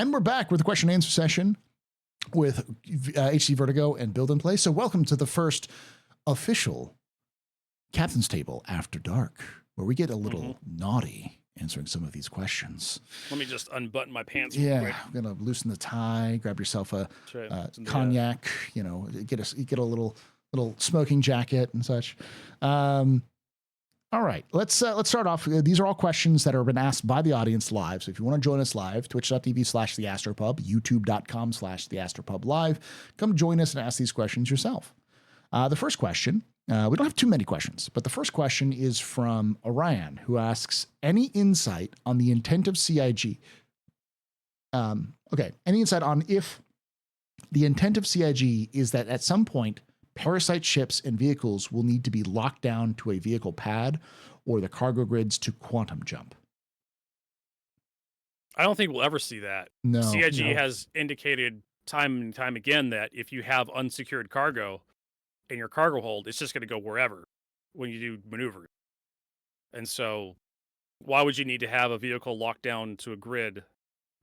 And we're back with the question and answer session with HC Vertigo and Build and Play. So welcome to the first official Captain's Table After Dark, where we get a little naughty answering some of these questions. Let me just unbutton my pants. Yeah, I'm gonna loosen the tie. Grab yourself a cognac. You know, get a little smoking jacket and such. All right, let's start off. These are all questions that have been asked by the audience live. So if you want to join us live, twitch.tv/theastropub, youtube.com/theastropub live. Come join us and ask these questions yourself. The first question, we don't have too many questions, but the first question is from Orion, who asks, any insight on the intent of CIG? Okay, any insight on if the intent of CIG is that at some point, parasite ships and vehicles will need to be locked down to a vehicle pad or the cargo grids to quantum jump? I don't think we'll ever see that. No. CIG has indicated time and time again that if you have unsecured cargo in your cargo hold, it's just going to go wherever when you do maneuvers. And so why would you need to have a vehicle locked down to a grid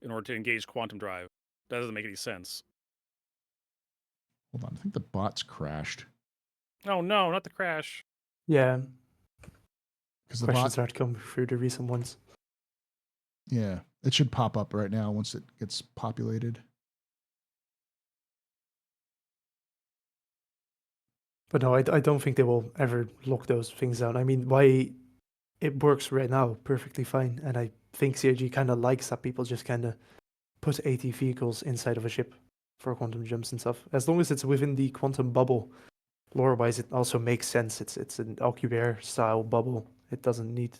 in order to engage quantum drive? That doesn't make any sense. Hold on, I think the bot's crashed. Oh no, not the crash. Yeah. Because the questions aren't coming through the recent ones. Yeah, it should pop up right now once it gets populated. But no, I don't think they will ever lock those things down. I mean, why it works right now perfectly fine. And I think CIG kind of likes that people just kind of put AT vehicles inside of a ship for quantum jumps and stuff. As long as it's within the quantum bubble, lore-wise, it also makes sense. It's an Alcubierre style bubble. It doesn't need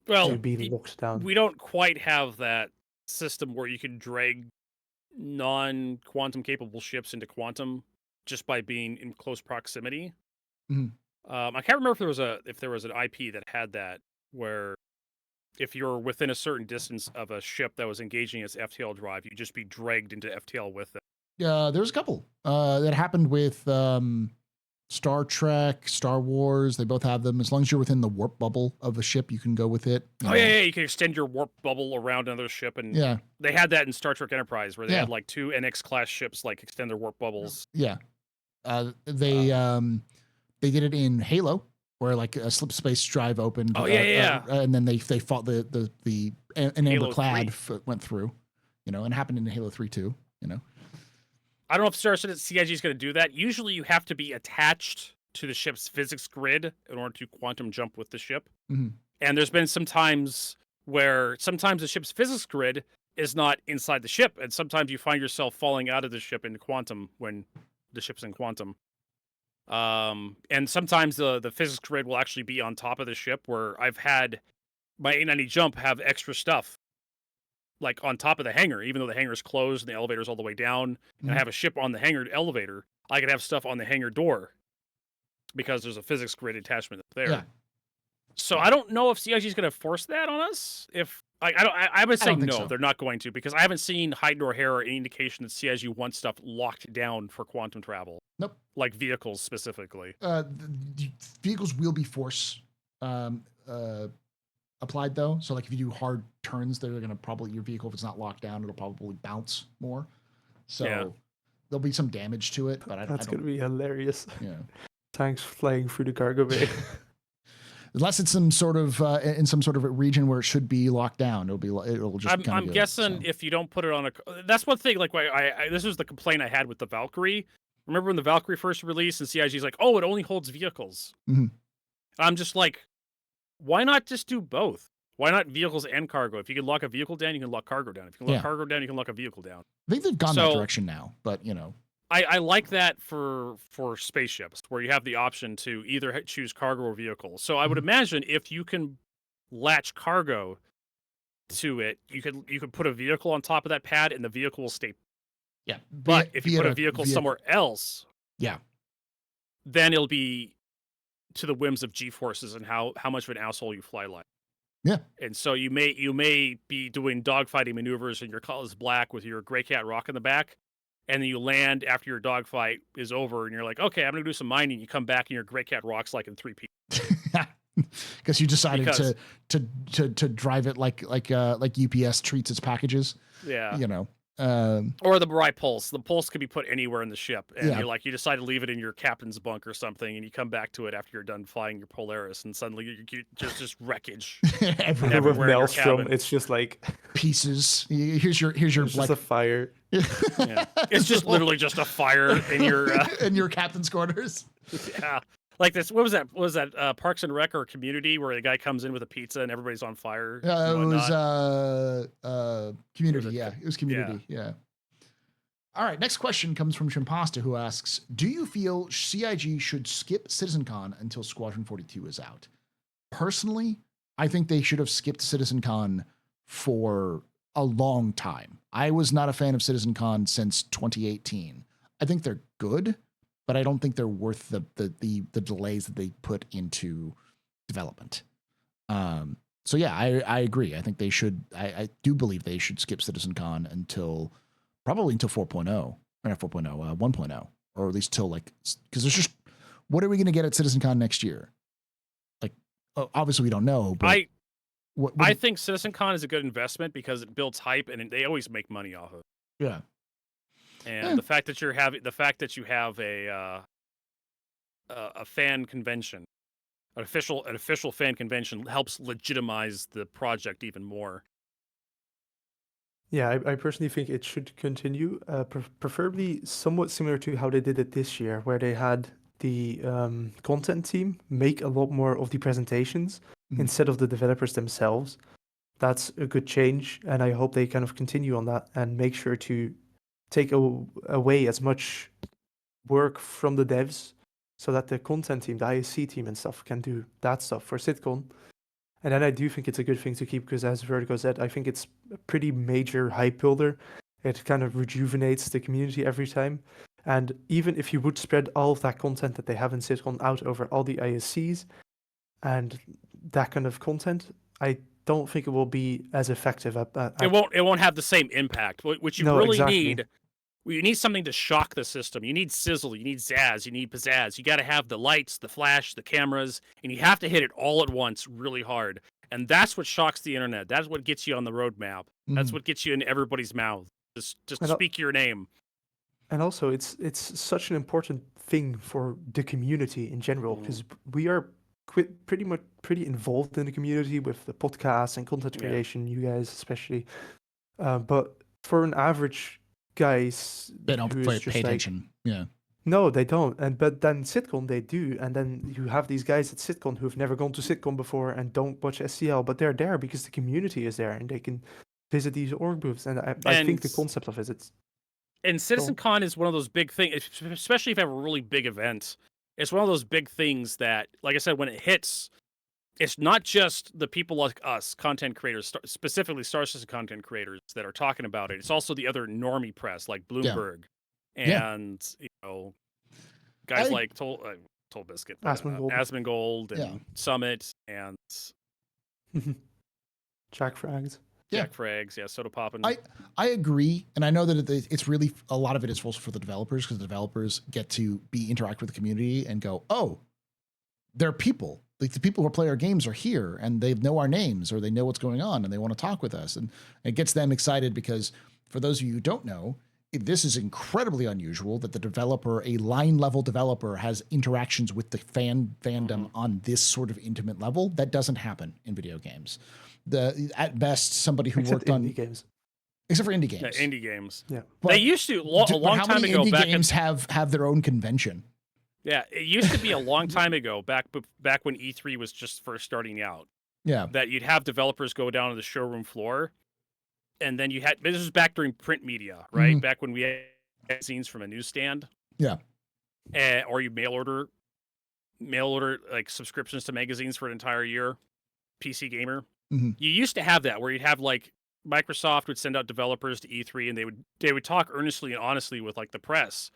to be locked down. We don't quite have that system where you can drag non-quantum capable ships into quantum just by being in close proximity. I can't remember if there was an IP that had that, where if you're within a certain distance of a ship that was engaging its FTL drive, you'd just be dragged into FTL with it. There's a couple that happened with Star Trek, Star Wars. They both have them. As long as you're within the warp bubble of a ship, you can go with it. Yeah, you can extend your warp bubble around another ship, and they had that in Star Trek Enterprise, where they had like 2 NX class ships like extend their warp bubbles. Yeah, they did it in Halo, where like a slip space drive opened. And then they fought the Amber Clad went through, and it happened in Halo 3 too. I don't know if CIG is going to do that. Usually you have to be attached to the ship's physics grid in order to quantum jump with the ship. And there's been some times where sometimes the ship's physics grid is not inside the ship, and sometimes you find yourself falling out of the ship into quantum when the ship's in quantum. And sometimes the physics grid will actually be on top of the ship, where I've had my 890 jump have extra stuff like on top of the hangar, even though the hangar is closed and the elevator's all the way down, and I have a ship on the hangar elevator, I could have stuff on the hangar door because there's a physics grid attachment there. Yeah. So I don't know if CIG is going to force that on us. I would say no, they're not going to, because I haven't seen hide nor hair or any indication that CIG wants stuff locked down for quantum travel. Nope. Like vehicles specifically. The vehicles will be force applied though. So like if you do hard turns, they're going to probably, your vehicle, if it's not locked down, it'll probably bounce more. So there'll be some damage to it, but that's going to be hilarious. Yeah. Tanks flying through the cargo bay. Unless it's some sort of in some sort of a region where it should be locked down, it'll just. I'm guessing if you don't put it on that's one thing. Like this was the complaint I had with the Valkyrie. Remember when the Valkyrie first released and CIG's like, oh, it only holds vehicles. I'm just like, why not just do both? Why not vehicles and cargo? If you can lock a vehicle down, you can lock cargo down. If you can lock cargo down, you can lock a vehicle down. I think they've gone that direction now, but I like that for spaceships, where you have the option to either choose cargo or vehicle. So I would imagine if you can latch cargo to it, you could put a vehicle on top of that pad, and the vehicle will stay. Yeah, but if you put a vehicle somewhere else, then it'll be to the whims of G-forces and how much of an asshole you fly like. Yeah, and so you may be doing dogfighting maneuvers, and your color is black with your Grey Cat rock in the back. And then you land after your dogfight is over, and you're like, okay, I'm going to do some mining. You come back, and your Grey Cat rocks like in 3 pieces. Because you decided to drive it like UPS treats its packages. Yeah. Or the right pulse. The pulse could be put anywhere in the ship, and Yeah. you're like, you decide to leave it in your captain's bunk or something, and you come back to it after you're done flying your Polaris, and suddenly you just wreckage everywhere. With everywhere in your Maelstrom, cabin. it's just like Pieces. Here's your it's like just a fire. Yeah. It's just literally just a fire in your in your captain's quarters. yeah. Like this, what was that? Was that Parks and Rec or Community where the guy comes in with a pizza and everybody's on fire? Yeah, it and was whatnot? Community. Was it- Yeah, it was Community. Yeah. All right, next question comes from Shimpasta, who asks, do you feel CIG should skip CitizenCon until Squadron 42 is out? Personally, I think they should have skipped CitizenCon for a long time. I was not a fan of CitizenCon since 2018. I think they're good, but I don't think they're worth the delays that they put into development. So yeah, I agree. I think they should. I do believe they should skip CitizenCon until probably until 4.0 or not 4.0, 1.0, or at least till like, because there's just, what are we going to get at CitizenCon next year? Like, obviously we don't know. But I think CitizenCon is a good investment because it builds hype and they always make money off of it. Yeah. And the fact that you have a fan convention, an official fan convention helps legitimize the project even more. Yeah, I personally think it should continue, preferably somewhat similar to how they did it this year, where they had the content team make a lot more of the presentations instead of the developers themselves. That's a good change, and I hope they kind of continue on that and make sure to take away as much work from the devs so that the content team, the ISC team and stuff can do that stuff for CitCon. And then I do think it's a good thing to keep because, as Vertigo said, I think it's a pretty major hype builder. It kind of rejuvenates the community every time. And even if you would spread all of that content that they have in CitCon out over all the ISCs and that kind of content, I don't think it will be as effective. It won't have the same impact. What you need, you need something to shock the system. You need sizzle, you need zazz, you need pizzazz. You got to have the lights, the flash, the cameras, and you have to hit it all at once really hard. And that's what shocks the internet. That's what gets you on the roadmap. That's what gets you in everybody's mouth. Just speak your name. And also, it's such an important thing for the community in general because we are pretty involved in the community with the podcast and content creation. You guys especially, but for an average guys, they don't pay attention. Yeah. No, they don't. But then CitCon they do, and then you have these guys at CitCon who've never gone to CitCon before and don't watch SCL, but they're there because the community is there and they can visit these org booths. And I think the concept of visits. And CitizenCon is one of those big things, especially if you have a really big event. It's one of those big things that, like I said, when it hits, it's not just the people like us, content creators, specifically Star Citizen content creators that are talking about it. It's also the other normie press like Bloomberg and guys like Toll Biscuit, Asmongold and Summit and Jack Frags. Jack Frags, Soda Poppin'. I agree, and I know that it's really a lot of it is also for the developers because the developers get to interact with the community and go, oh, they're people. Like the people who play our games are here and they know our names or they know what's going on and they want to talk with us, and it gets them excited because for those of you who don't know, this is incredibly unusual that the developer, a line level developer, has interactions with the fandom on this sort of intimate level. That doesn't happen in video games. At best, somebody who worked on indie games, except for indie games. Yeah, indie games. Yeah, they used to a long time ago. Indie games have their own convention. Yeah, it used to be a long time ago, back when E3 was just first starting out. Yeah, that you'd have developers go down to the showroom floor, and then this was back during print media, right? Back when we had magazines from a newsstand. Yeah, or you mail order like subscriptions to magazines for an entire year. PC Gamer. You used to have that where you'd have like Microsoft would send out developers to E3 and they would talk earnestly and honestly with like the press,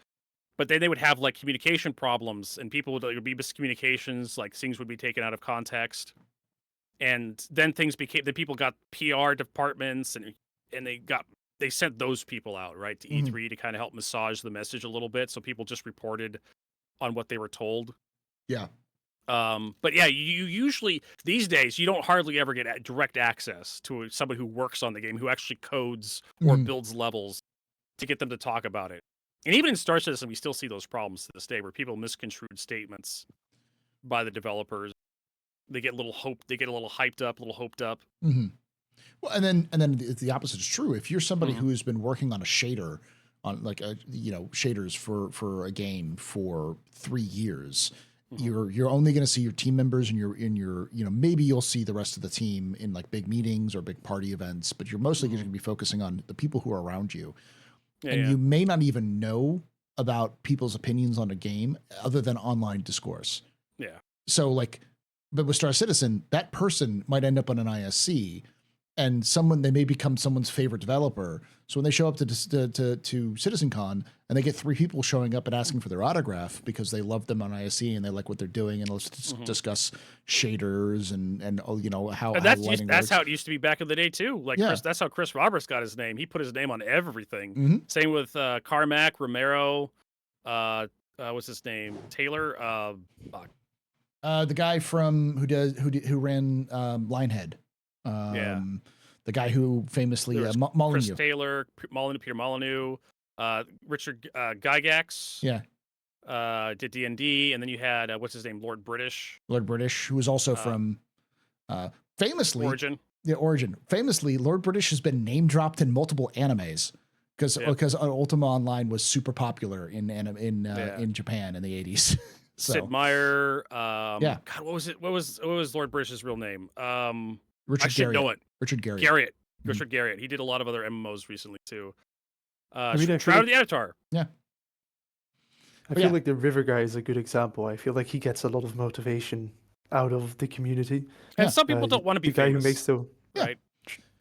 but then they would have like communication problems and people would be miscommunications, like things would be taken out of context, and then people got PR departments and they sent those people out right to E3 to kind of help massage the message a little bit, so people just reported on what they were told. Yeah. But yeah, you usually these days you don't hardly ever get direct access to somebody who works on the game, who actually codes or builds levels. to get them to talk about it. And even in Star Citizen, we still see those problems to this day where people misconstrued statements by the developers. They get a little hyped up, a little hoped up. Mm-hmm. Well, and then the opposite is true. If you're somebody who has been working on a shader, on like shaders for a game for 3 years, you're only going to see your team members and your maybe you'll see the rest of the team in like big meetings or big party events, but you're mostly going to be focusing on the people who are around you. You may not even know about people's opinions on a game other than online discourse. Yeah. So like, but with Star Citizen, that person might end up on an ISC, and they may become someone's favorite developer. So when they show up to CitizenCon and they get 3 people showing up and asking for their autograph because they love them on ISC and they like what they're doing, and let's discuss shaders and how that's how it used to be back in the day too. Like that's how Chris Roberts got his name. He put his name on everything. Same with Carmack, Romero, what's his name? Taylor, the guy from who ran Linehead. The guy who famously Molyneux. Chris Taylor, Peter Molyneux, Richard Gygax. Did D&D, and then you had what's his name, Lord British, who was also from famously Origin. Yeah, Origin. Famously, Lord British has been name dropped in multiple animes because Ultima Online was super popular in Japan in the 80s. So. Sid Meier. God, what was it? What was Lord British's real name? Richard I should know it. Richard Garriott. Richard Garriott. He did a lot of other MMOs recently too. Shroud of the Avatar. Yeah. I feel like the River guy is a good example. I feel like he gets a lot of motivation out of the community. And some people don't want to be the guy famous, who makes the right.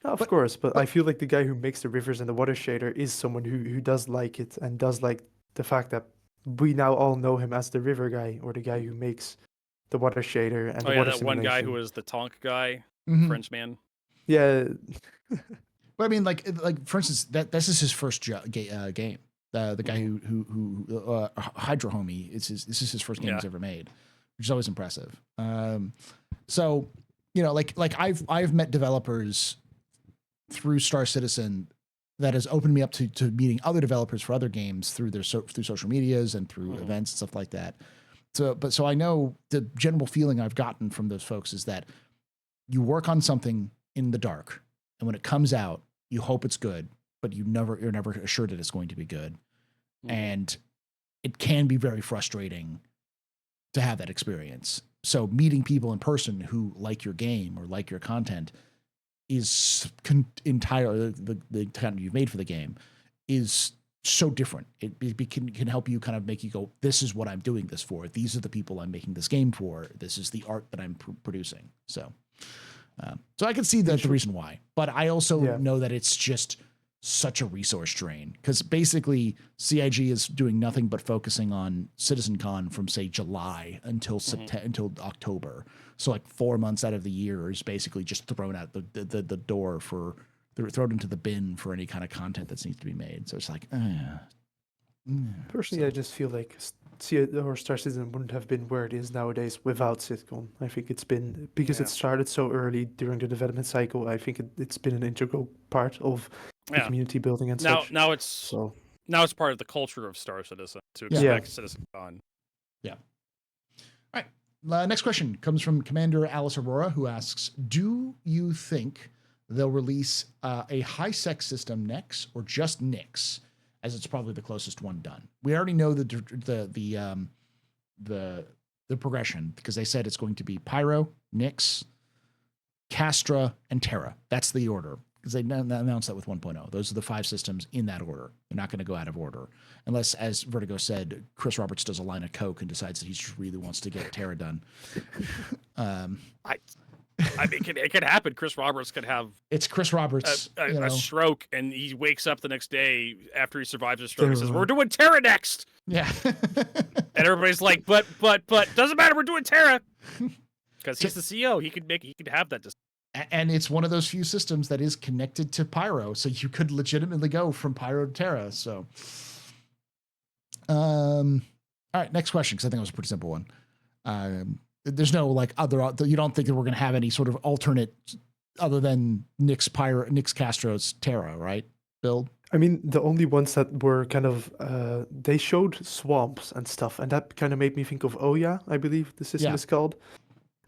Of course, but I feel like the guy who makes the rivers and the water shader is someone who does like it and does like the fact that we now all know him as the river guy or the guy who makes the water shader and the water that one guy who was the Tonk guy, French man. Yeah. But I mean, like for instance, this is his first game. The guy who Hydro Homie, this is his first game he's ever made, which is always impressive. So I've met developers through Star Citizen that has opened me up to meeting other developers for other games through through social medias and through events and stuff like that. So I know the general feeling I've gotten from those folks is that you work on something in the dark, and when it comes out, you hope it's good, but you're never assured that it's going to be good. And it can be very frustrating to have that experience. So meeting people in person who like your game or like your content is entirely the content you've made for the game is so different. It can help you kind of make you go, this is what I'm doing this for. These are the people I'm making this game for. This is the art that I'm producing. So I can see the reason why, but I also know that it's just such a resource drain because basically CIG is doing nothing but focusing on CitizenCon from say July until until October. So like 4 months out of the year is basically just thrown out the door they're thrown into the bin for any kind of content that needs to be made. So it's like, personally, I just feel like Star Citizen wouldn't have been where it is nowadays without CitizenCon. I think it's been because it started so early during the development cycle. I think it's been an integral part of the community building and such. Now it's part of the culture of Star Citizen to expect CitizenCon. Yeah. All right. Next question comes from Commander Alice Aurora, who asks, "Do you think they'll release a high-sec system next, or just Nix, as it's probably the closest one done?" We already know the progression because they said it's going to be Pyro, Nix, Castra, and Terra. That's the order because they announced that with 1.0. Those are the 5 systems in that order. They're not going to go out of order unless, as Vertigo said, Chris Roberts does a line of coke and decides that he just really wants to get Terra done. I mean, it could happen. Chris Roberts could have Chris Roberts a stroke, and he wakes up the next day after he survives a stroke and says, "We're doing Terra next." Yeah, and everybody's like, "But doesn't matter. We're doing Terra." Because he's the CEO, he could have that. And it's one of those few systems that is connected to Pyro, so you could legitimately go from Pyro to Terra. So, all right, next question, because I think it was a pretty simple one. There's no you don't think that we're going to have any sort of alternate other than Nix Castro's Terra, right? Bill, I mean, the only ones that were kind of they showed swamps and stuff, and that kind of made me think of Oya, I believe the system Yeah. is called.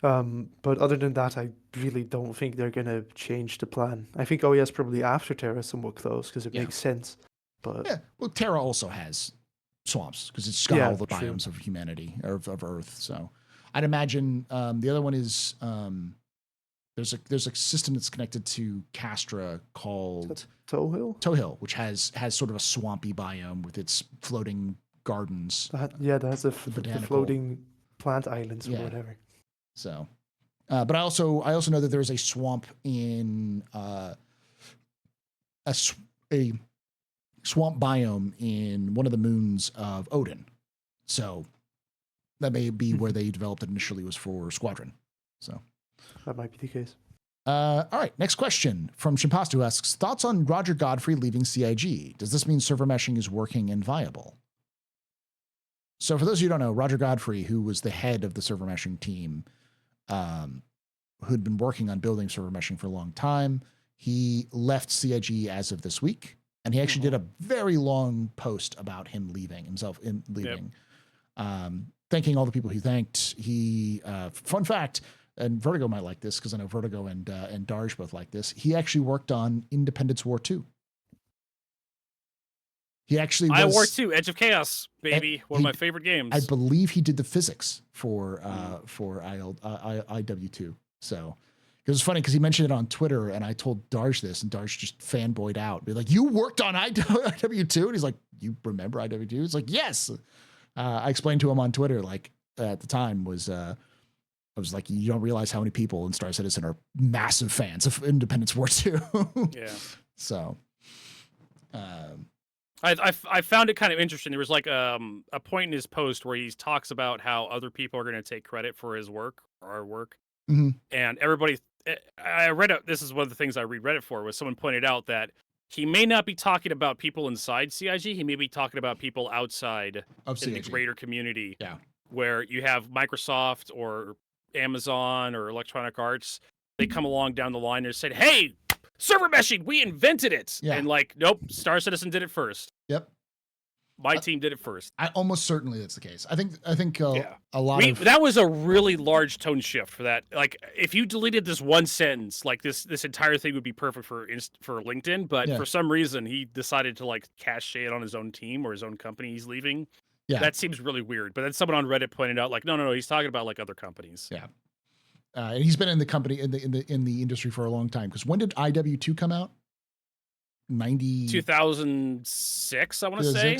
But other than that, I really don't think they're gonna change the plan. I think Oya is probably after Terra somewhat close because it makes sense. But Yeah, well, Terra also has swamps because it's got all the true. biomes of humanity or of Earth. So I'd imagine the other one is there's a system that's connected to Castra called Towhill, which has sort of a swampy biome with its floating gardens. that has the floating plant islands or whatever. So, but I also know that there's a swamp in a swamp biome in one of the moons of Odin. So that may be where they developed it initially, was for Squadron. So that might be the case. All right, next question from Shimpasta, who asks, thoughts on Roger Godfrey leaving CIG? Does this mean server meshing is working and viable? So for those of you who don't know, Roger Godfrey, who was the head of the server meshing team, who'd been working on building server meshing for a long time, he left CIG as of this week. And he actually did a very long post about him leaving. Thanking all the people he thanked. He, fun fact, and Vertigo might like this because I know Vertigo and Darj both like this. He actually worked on Independence War 2. He actually was... War 2, Edge of Chaos, baby. One of my favorite games. I believe he did the physics for IW2. So it was funny because he mentioned it on Twitter, and I told Darj this, and Darj just fanboyed out. Be like, you worked on IW2? And he's like, you remember IW2? It's like, yes. I explained to him on Twitter, like, at the time was... I was like, you don't realize how many people in Star Citizen are massive fans of Independence War 2. Yeah. So, I found it kind of interesting. There was like a point in his post where he talks about how other people are going to take credit for his work or our work, and everybody. I read it. This is one of the things I read Reddit for. Was someone pointed out that he may not be talking about people inside CIG. He may be talking about people outside of the greater community. Yeah, where you have Microsoft or Amazon or Electronic Arts, they come along down the line and said, hey, server meshing, we invented it. Yeah. And like, nope, Star Citizen did it first. Yep. My team did it first. I almost certainly that's the case. I think a lot of... That was a really large tone shift for that. Like, if you deleted this one sentence, like this entire thing would be perfect for LinkedIn. But for some reason, he decided to like cast shade on his own team or his own company he's leaving. Yeah, that seems really weird. But then someone on Reddit pointed out, like, no, he's talking about like other companies. Yeah, and he's been in the company in the industry for a long time. Because when did IW2 come out? 2006, I want to say.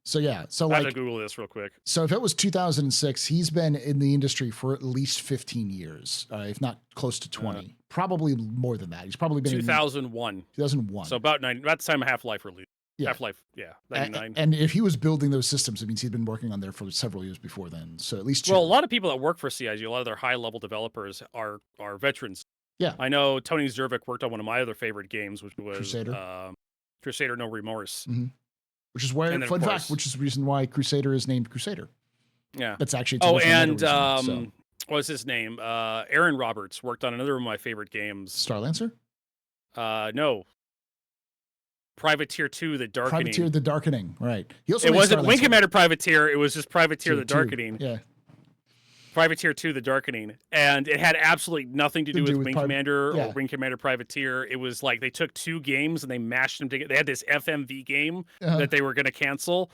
So yeah, so I have like to Google this real quick. So if it was 2006, he's been in the industry for at least 15 years, if not close to 20. Probably more than that. He's probably been 2001. 2001. So about the time of Half-Life released. Yeah. Half-Life, 99. And if he was building those systems, it means he'd been working on there for several years before then. So at least a lot of people that work for CIG, a lot of their high-level developers are veterans. Yeah. I know Tony Zervik worked on one of my other favorite games, which was Crusader No Remorse. Mm-hmm. Which is where, fun fact, which is the reason why Crusader is named Crusader. Yeah. That's actually... what was his name? Aaron Roberts worked on another of my favorite games. Starlancer? No. Privateer 2, The Darkening. Privateer, The Darkening, right. He also it wasn't Wing Commander Privateer, it was just Privateer, The Darkening. Yeah. Privateer 2, The Darkening. And it had absolutely nothing to do with Wing Commander or Wing Commander Privateer. It was like they took two games and they mashed them together. They had this FMV game that they were going to cancel.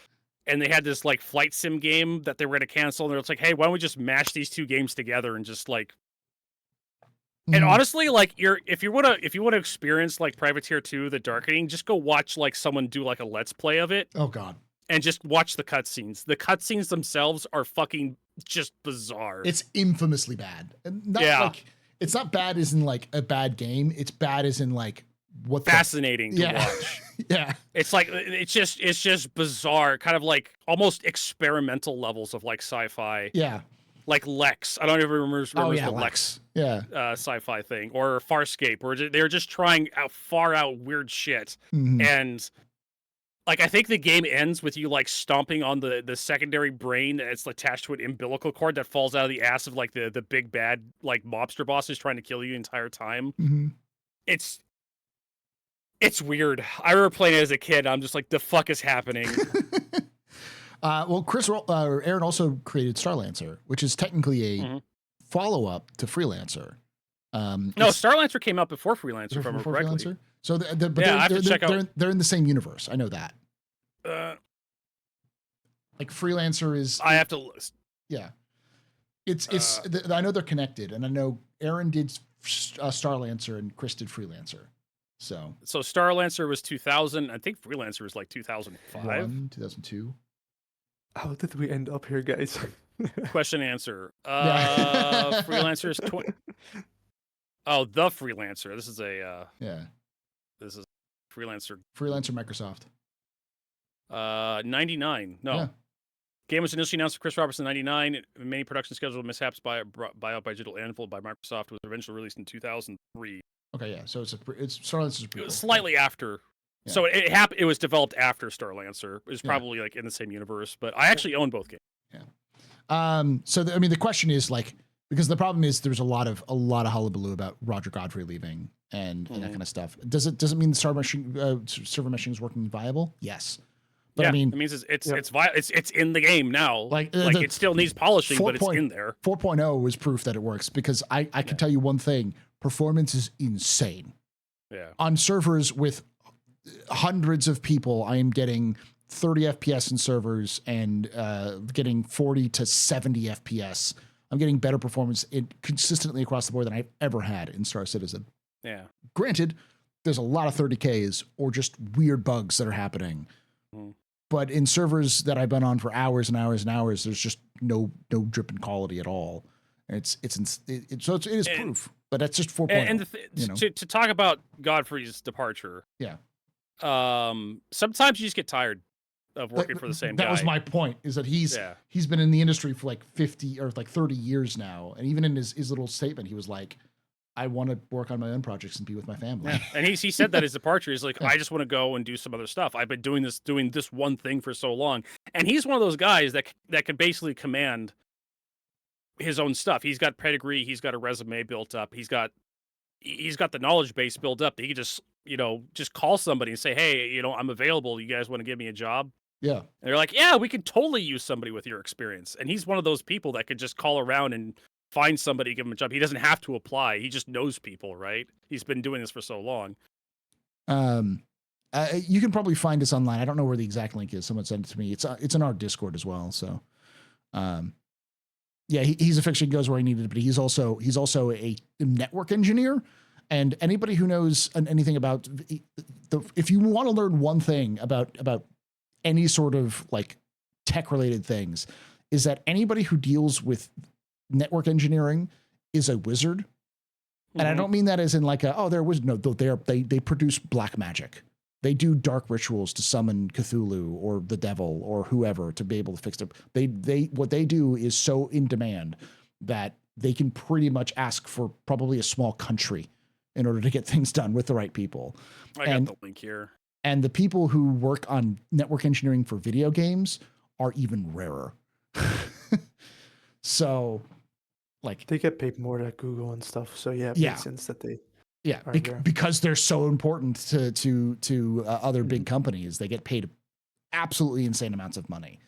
And they had this like flight sim game that they were going to cancel. And they're like, hey, why don't we just mash these two games together and just like... And honestly, like if you want to experience like Privateer 2, The Darkening, just go watch like someone do like a Let's Play of it. Oh God. And just watch the cutscenes. The cutscenes themselves are fucking just bizarre. It's infamously bad. Like it's not bad as in like a bad game. It's bad as in like what fascinating to watch. Yeah. It's like it's just bizarre, kind of like almost experimental levels of like sci-fi. Yeah. Like Lex. I don't even remember the Lex sci-fi thing. Or Farscape, where they're just trying out far out weird shit. And like I think the game ends with you like stomping on the secondary brain that's attached to an umbilical cord that falls out of the ass of like the big bad like mobster boss who's trying to kill you the entire time. It's weird. I remember playing it as a kid. I'm just like, the fuck is happening? Well, Aaron also created Starlancer, which is technically a follow-up to Freelancer. No, Starlancer came out before Freelancer, if I remember correctly. Freelancer? So, they're in the same universe. I know that. Like Freelancer is. I have to list. Yeah, I know they're connected, and I know Aaron did Starlancer and Chris did Freelancer. So Starlancer was 2000. I think Freelancer was like 2005, 2002. How did we end up here, guys? Question answer. Freelancer is 20. Oh, the Freelancer. This is a This is Freelancer. Microsoft. 99. No. Yeah. Game was initially announced for Chris Robertson in 99. Many production schedule mishaps brought out by Digital Anvil by Microsoft. Was eventually released in 2003. Okay, yeah. So it's Starlancer's prequel. It was slightly after. Yeah. So it happened. It was developed after Starlancer. It was probably like in the same universe, but I actually own both games. Yeah. So the question is like, because the problem is there's a lot of hullabaloo about Roger Godfrey leaving and that kind of stuff. Does it mean the server meshing is working viable? Yes. But I mean, it means it's in the game now. Like it still needs polishing, but it's in there. 4.0 was proof that it works because I can tell you one thing: performance is insane. Yeah. On servers with hundreds of people, I am getting 30 FPS in servers and getting 40 to 70 FPS. I'm getting better performance consistently across the board than I've ever had in Star Citizen. Yeah. Granted, there's a lot of 30Ks or just weird bugs that are happening. But in servers that I've been on for hours and hours and hours, there's just no drip in quality at all. And it is proof, but that's just 4.0. And to talk about Godfrey's departure. Yeah. Sometimes you just get tired of working for the same guy. That was my point, is that he's been in the industry for like 50 or like 30 years now. And even in his little statement, he was like, I want to work on my own projects and be with my family. Yeah. And he said that his departure is like, I just want to go and do some other stuff. I've been doing this one thing for so long. And he's one of those guys that can basically command his own stuff. He's got pedigree. He's got a resume built up. He's got the knowledge base built up that he can just call somebody and say, hey, I'm available. You guys want to give me a job? Yeah. And they're like, yeah, we could totally use somebody with your experience. And he's one of those people that could just call around and find somebody, give him a job. He doesn't have to apply. He just knows people, right? He's been doing this for so long. You can probably find us online. I don't know where the exact link is. Someone sent it to me. It's in our Discord as well. So, he's a fiction, goes where he needed, but he's also a network engineer. And anybody who knows anything about if you want to learn one thing about any sort of like tech related things, is that anybody who deals with network engineering is a wizard. And I don't mean that as in like they're a wizard. No, they produce black magic. They do dark rituals to summon Cthulhu or the devil or whoever to be able to fix it. What they do is so in demand that they can pretty much ask for probably a small country in order to get things done with the right people. I got the link here. And the people who work on network engineering for video games are even rarer. So, like, they get paid more at Google and stuff. So it makes sense that they because they're so important to other big companies. They get paid absolutely insane amounts of money.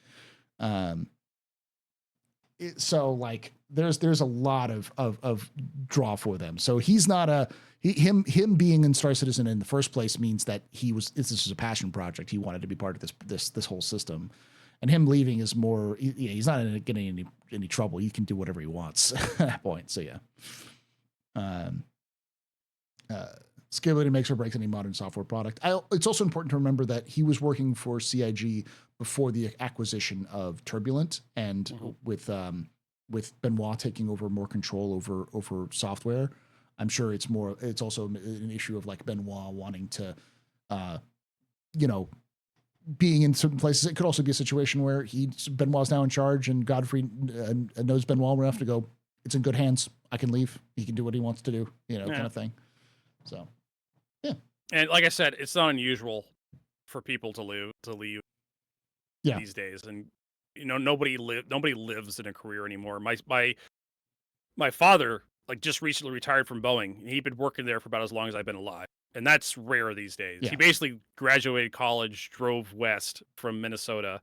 So like there's a lot of draw for them. So he's not him being in Star Citizen in the first place means that this is a passion project. He wanted to be part of this whole system. And him leaving is more, he's not getting any trouble. He can do whatever he wants at that point. So scalability makes or breaks any modern software product. It's also important to remember that he was working for CIG before the acquisition of Turbulent, and with Benoit taking over more control over software. I'm sure it's also an issue of like Benoit wanting to, being in certain places. It could also be a situation where Benoit's now in charge and Godfrey knows Benoit well enough to go, it's in good hands. I can leave. He can do what he wants to do, kind of thing. So, yeah. And like I said, it's not unusual for people to leave these days. And, nobody lives in a career anymore. My father, like, just recently retired from Boeing, and he'd been working there for about as long as I've been alive. And that's rare these days. Yeah. He basically graduated college, drove west from Minnesota.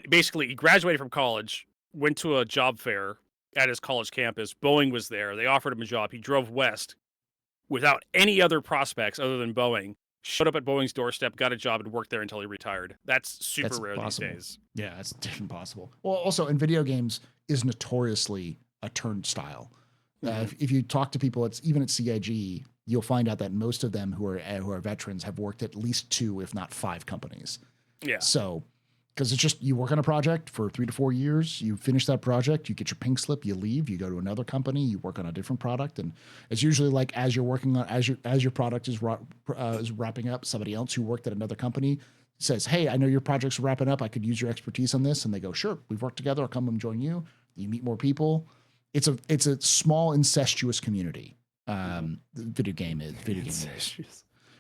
Basically, he graduated from college, went to a job fair at his college campus. Boeing was there. They offered him a job. He drove west without any other prospects other than Boeing. Showed up at Boeing's doorstep, got a job, and worked there until he retired. That's super rare possible. these days. Yeah, that's impossible. Well, also in video games is notoriously a turnstile. If you talk to people, it's even at CIG, you'll find out that most of them who are veterans have worked at least 2, if not 5 companies. Yeah. So, because it's just you work on a project for 3 to 4 years, you finish that project, you get your pink slip, you leave, you go to another company, you work on a different product, and it's usually like as you're working on as your product is wrapping up, somebody else who worked at another company says, "Hey, I know your project's wrapping up. I could use your expertise on this," and they go, "Sure, we've worked together. I'll come and join you." You meet more people. It's a small incestuous community. Video game is.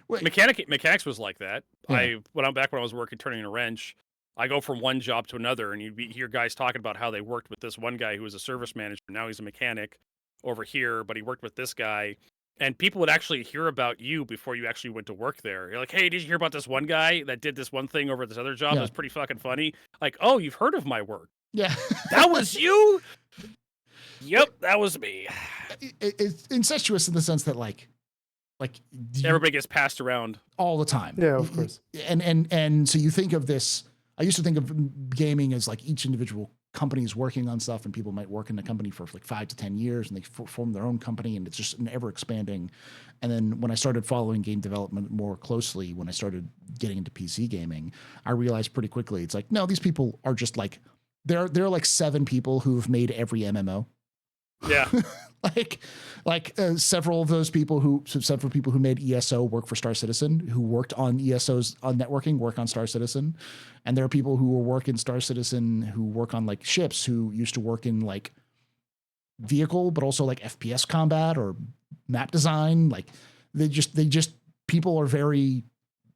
Mechanics was like that. Yeah. When I was working turning a wrench, I go from one job to another, and you'd hear guys talking about how they worked with this one guy who was a service manager. Now he's a mechanic over here, but he worked with this guy. And people would actually hear about you before you actually went to work there. You're like, "Hey, did you hear about this one guy that did this one thing over this other job? Yeah. That's pretty fucking funny." Like, "Oh, you've heard of my work." Yeah. That was you? Yep, that was me. It's incestuous in the sense that like everybody gets passed around all the time. Yeah, of course. And so you think of this. I used to think of gaming as like each individual company is working on stuff, and people might work in the company for like 5 to 10 years, and they form their own company, and it's just an ever expanding. And then when I started following game development more closely, when I started getting into PC gaming, I realized pretty quickly it's like, no, these people are just like there are like 7 people who've made every MMO. Yeah. Several of those people who made ESO work for Star Citizen, who worked on ESO's on networking, work on Star Citizen. And there are people who will work in Star Citizen who work on like ships, who used to work in like vehicle, but also like FPS combat or map design. Like they just people are very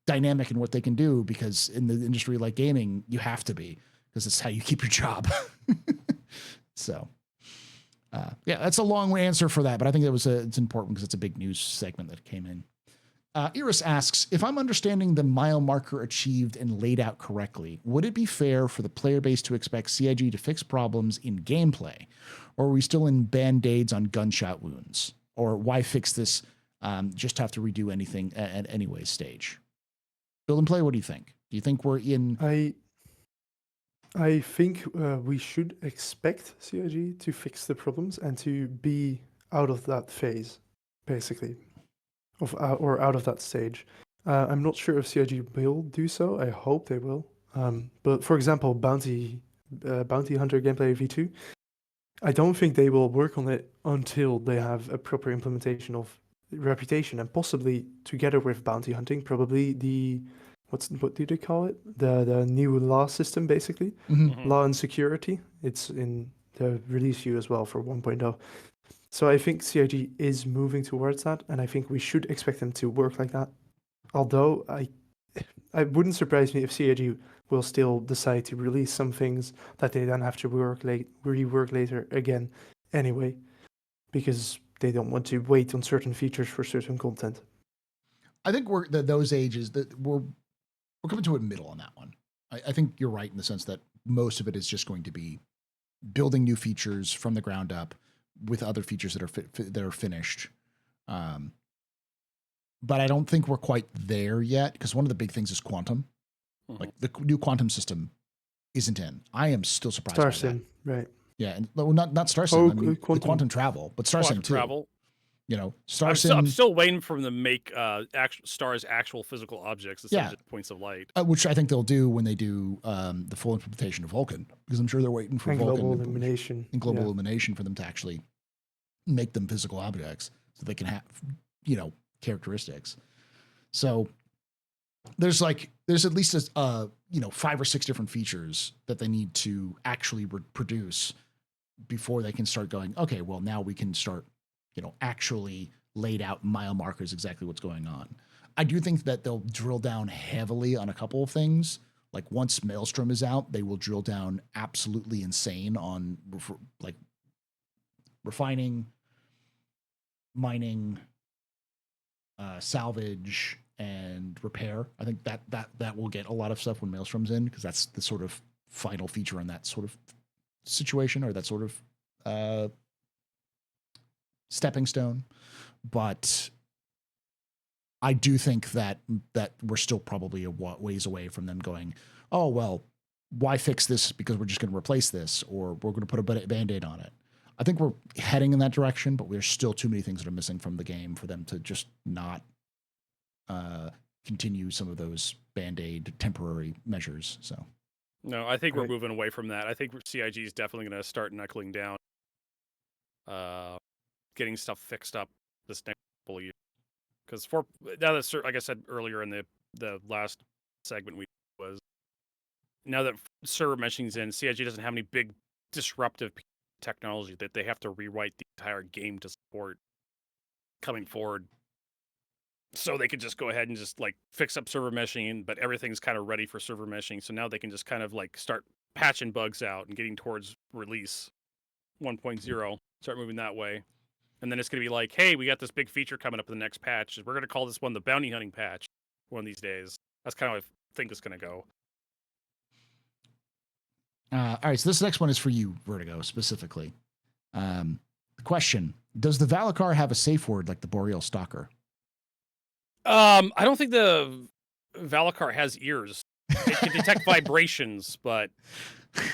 dynamic in what they can do, because in the industry like gaming, you have to be, because it's how you keep your job. So yeah, that's a long answer for that, but I think it's important because it's a big news segment that came in. Iris asks, if I'm understanding the mile marker achieved and laid out correctly, would it be fair for the player base to expect CIG to fix problems in gameplay? Or are we still in band-aids on gunshot wounds? Or why fix this? Just have to redo anything at anyway stage. Build and play, what do you think? Do you think we're in... I think we should expect CIG to fix the problems and to be out of that phase, basically, or out of that stage. I'm not sure if CIG will do so. I hope they will. But for example, Bounty Hunter gameplay V2, I don't think they will work on it until they have a proper implementation of Reputation, and possibly together with Bounty Hunting, probably the... what do they call it? The new law system, basically. Mm-hmm. Law and security. It's in the release view as well for 1.0. So I think CIG is moving towards that, and I think we should expect them to work like that. Although I wouldn't surprise me if CIG will still decide to release some things that they then have to rework later again anyway, because they don't want to wait on certain features for certain content. I think we're those ages that we're coming to a middle on that one. I think you're right in the sense that most of it is just going to be building new features from the ground up with other features that are finished. But I don't think we're quite there yet, because one of the big things is quantum. Like the new quantum system isn't in. I am still surprised by that. Right. Yeah, and well, not StarSim. I mean, quantum travel, but StarSim too. Travel. You know, I'm still waiting for them to make stars actual physical objects instead of just points of light. Which I think they'll do when they do the full implementation of Vulkan, because I'm sure they're waiting for Vulkan global illumination and global illumination for them to actually make them physical objects, so they can have, you know, characteristics. So there's at least 5 or 6 different features that they need to actually produce before they can start going, okay, well, now we can start, actually laid out mile markers, exactly what's going on. I do think that they'll drill down heavily on a couple of things. Like once Maelstrom is out, they will drill down absolutely insane on like refining, mining, salvage and repair. I think that will get a lot of stuff when Maelstrom's in, because that's the sort of final feature in that sort of situation, or that sort of stepping stone. But I do think that we're still probably a ways away from them going, oh, well, why fix this because we're just going to replace this, or we're going to put a Band-Aid on it. I think we're heading in that direction, but there's still too many things that are missing from the game for them to just not continue some of those Band-Aid temporary measures. So, no, I think we're moving away from that. I think CIG is definitely going to start knuckling down, getting stuff fixed up this next couple of years. Because now that, like I said earlier in the last segment, now that server meshing's in, CIG doesn't have any big disruptive technology that they have to rewrite the entire game to support coming forward. So they could just go ahead and just like fix up server meshing, but everything's kind of ready for server meshing. So now they can just kind of like start patching bugs out and getting towards release 1.0, start moving that way. And then it's going to be like, hey, we got this big feature coming up in the next patch. We're going to call this one the bounty hunting patch one of these days. That's kind of how I think it's going to go. All right, so this next one is for you, Vertigo, specifically. The question, does the Valkyrie have a safe word like the Boreal Stalker? I don't think the Valkyrie has ears. It can detect vibrations, but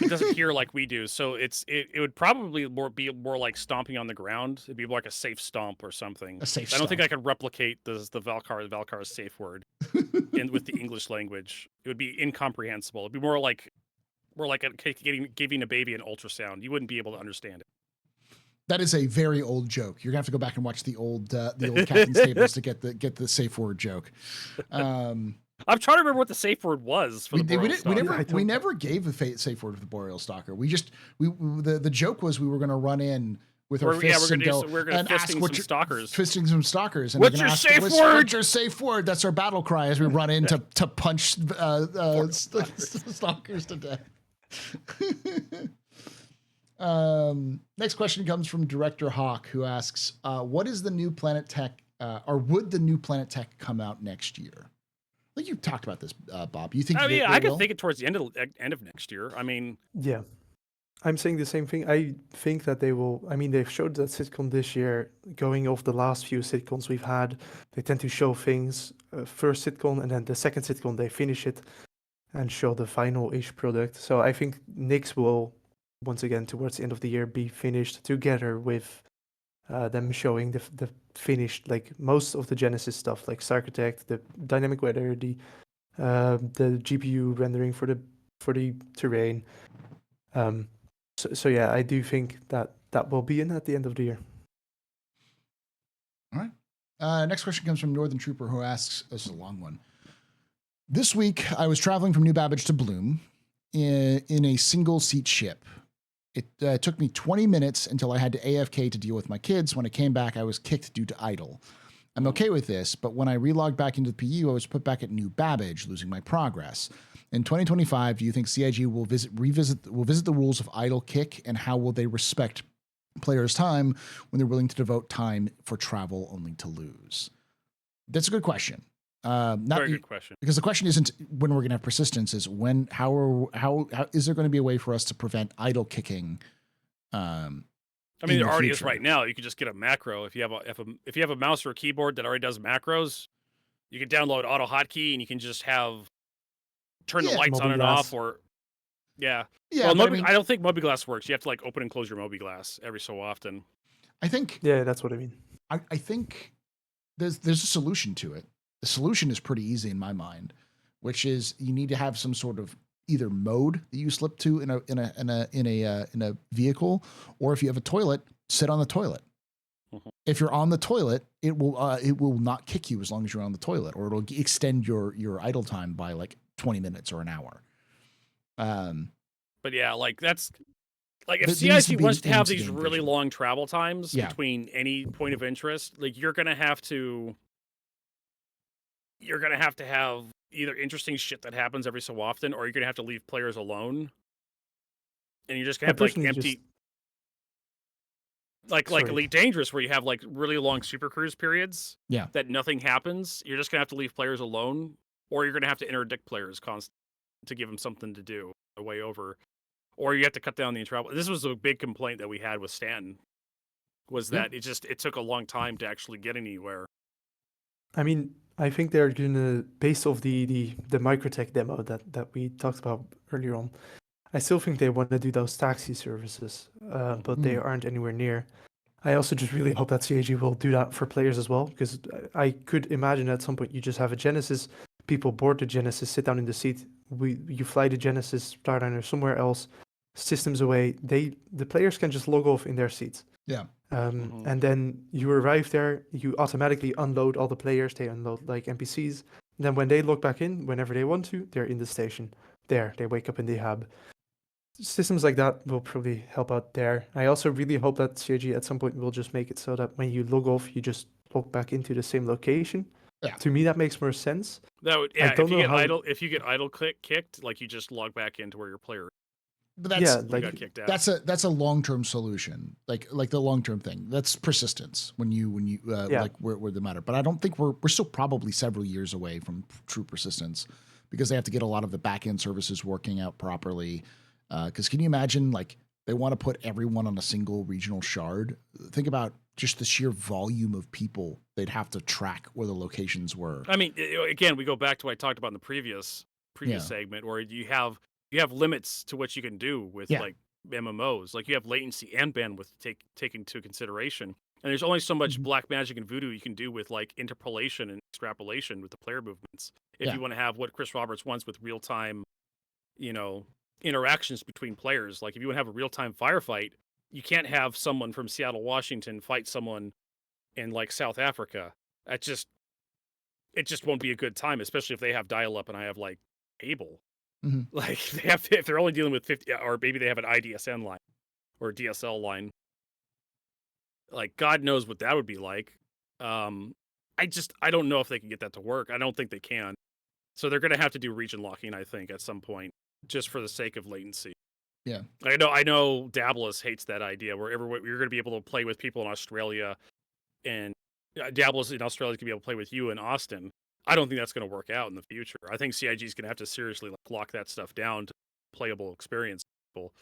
it doesn't hear like we do. So it would probably be more like stomping on the ground. It'd be more like a safe stomp or something. A safe I don't think stomp. I could replicate the Valkyrie's safe word with the English language. It would be incomprehensible. It'd be more like giving a baby an ultrasound. You wouldn't be able to understand it. That is a very old joke. You're gonna have to go back and watch the old Captain Stables to get the safe word joke. I'm trying to remember what the safe word was. For we never gave the safe word for the Boreal Stalker. The joke was we were gonna run in with our fists and go and ask fisting some stalkers. And what's your safe word? What's your safe word? That's our battle cry as we run in to punch stalkers to death. Next question comes from Director Hawk, who asks, what is the new Planet Tech, or would the new Planet Tech come out next year? I think you talked about this, Bob. You think I could think it towards the end of next year. I mean, yeah, I'm saying the same thing. I think that they will. I mean, they've showed that CitizenCon this year, going off the last few CitizenCons we've had. They tend to show things first CitizenCon, and then the second CitizenCon they finish it and show the final-ish product. So I think Nyx will, once again, towards the end of the year, be finished together with them showing the finished, like most of the Genesis stuff, like Architect, the dynamic weather, the GPU rendering for the terrain. So yeah, I do think that will be in at the end of the year. All right. Next question comes from Northern Trooper, who asks, this is a long one. This week, I was traveling from New Babbage to Bloom in a single seat ship. It took me 20 minutes until I had to AFK to deal with my kids. When I came back, I was kicked due to idle. I'm okay with this, but when I relogged back into the PU, I was put back at New Babbage, losing my progress. In 2025, do you think CIG will visit the rules of idle kick, and how will they respect players' time when they're willing to devote time for travel only to lose? That's a good question. Very good question. Because the question isn't when we're going to have persistence; is when. How is there going to be a way for us to prevent idle kicking? I mean, there already is right now. You can just get a macro if you have a mouse or a keyboard that already does macros. You can download Auto Hotkey, and you can just turn the lights on and off, or yeah. Well, I don't think MobiGlas works. You have to like open and close your MobiGlas every so often. I think. Yeah, that's what I mean. I think there's a solution to it. The solution is pretty easy in my mind, which is you need to have some sort of either mode that you slip to in a vehicle, or if you have a toilet, sit on the toilet. Mm-hmm. If you're on the toilet, it will not kick you as long as you're on the toilet, or it'll extend your idle time by like 20 minutes or an hour. But yeah, like that's like if CIG wants to have these really long travel times between any point of interest, like you're gonna have to have either interesting shit that happens every so often, or you're gonna have to leave players alone, and you're just gonna have like empty. like Sorry. Elite Dangerous, where you have like really long super cruise periods. Yeah. That nothing happens. You're just gonna have to leave players alone, or you're gonna have to interdict players constantly to give them something to do the way over, or you have to cut down the travel. This was a big complaint that we had with Stanton, was that it took a long time to actually get anywhere. I mean, I think they're gonna, based off the Microtech demo that we talked about earlier on, I still think they want to do those taxi services, but they aren't anywhere near. I also just really hope that CAG will do that for players as well, because I could imagine at some point you just have a Genesis, people board the Genesis, sit down in the seat, you fly the Genesis Starliner somewhere else, systems away, the players can just log off in their seats. Yeah. And then you arrive there, you automatically unload all the players, they unload like NPCs. And then when they log back in, whenever they want to, they're in the station. There, they wake up in the hub. Systems like that will probably help out there. I also really hope that CIG at some point will just make it so that when you log off, you just log back into the same location. Yeah. To me, that makes more sense. That would, I don't know how... if you get idle kicked, like you just log back into where your player. But that's got kicked out. That's a long-term solution, like the long-term thing. That's persistence when you like where the matter. But I don't think we're still probably several years away from true persistence, because they have to get a lot of the back-end services working out properly. Because can you imagine, like, they want to put everyone on a single regional shard? Think about just the sheer volume of people they'd have to track where the locations were. I mean, again, we go back to what I talked about in the previous segment, where you have limits to what you can do with like MMOs. Like, you have latency and bandwidth taken into consideration, and there's only so much black magic and voodoo you can do with like interpolation and extrapolation with the player movements. If you want to have what Chris Roberts wants with real time, interactions between players. Like, if you want to have a real-time firefight, you can't have someone from Seattle, Washington fight someone in like South Africa. It just won't be a good time, especially if they have dial-up and I have like cable. Like, if they're only dealing with 50, or maybe they have an IDSN line or a DSL line. Like, God knows what that would be like. I don't know if they can get that to work. I don't think they can. So they're going to have to do region locking, I think, at some point, just for the sake of latency. Yeah. I know Dabbleus hates that idea, where you're going to be able to play with people in Australia, and Dabbleus in Australia is going to be able to play with you in Austin. I don't think that's going to work out in the future. I think CIG is going to have to seriously like lock that stuff down to playable experience people.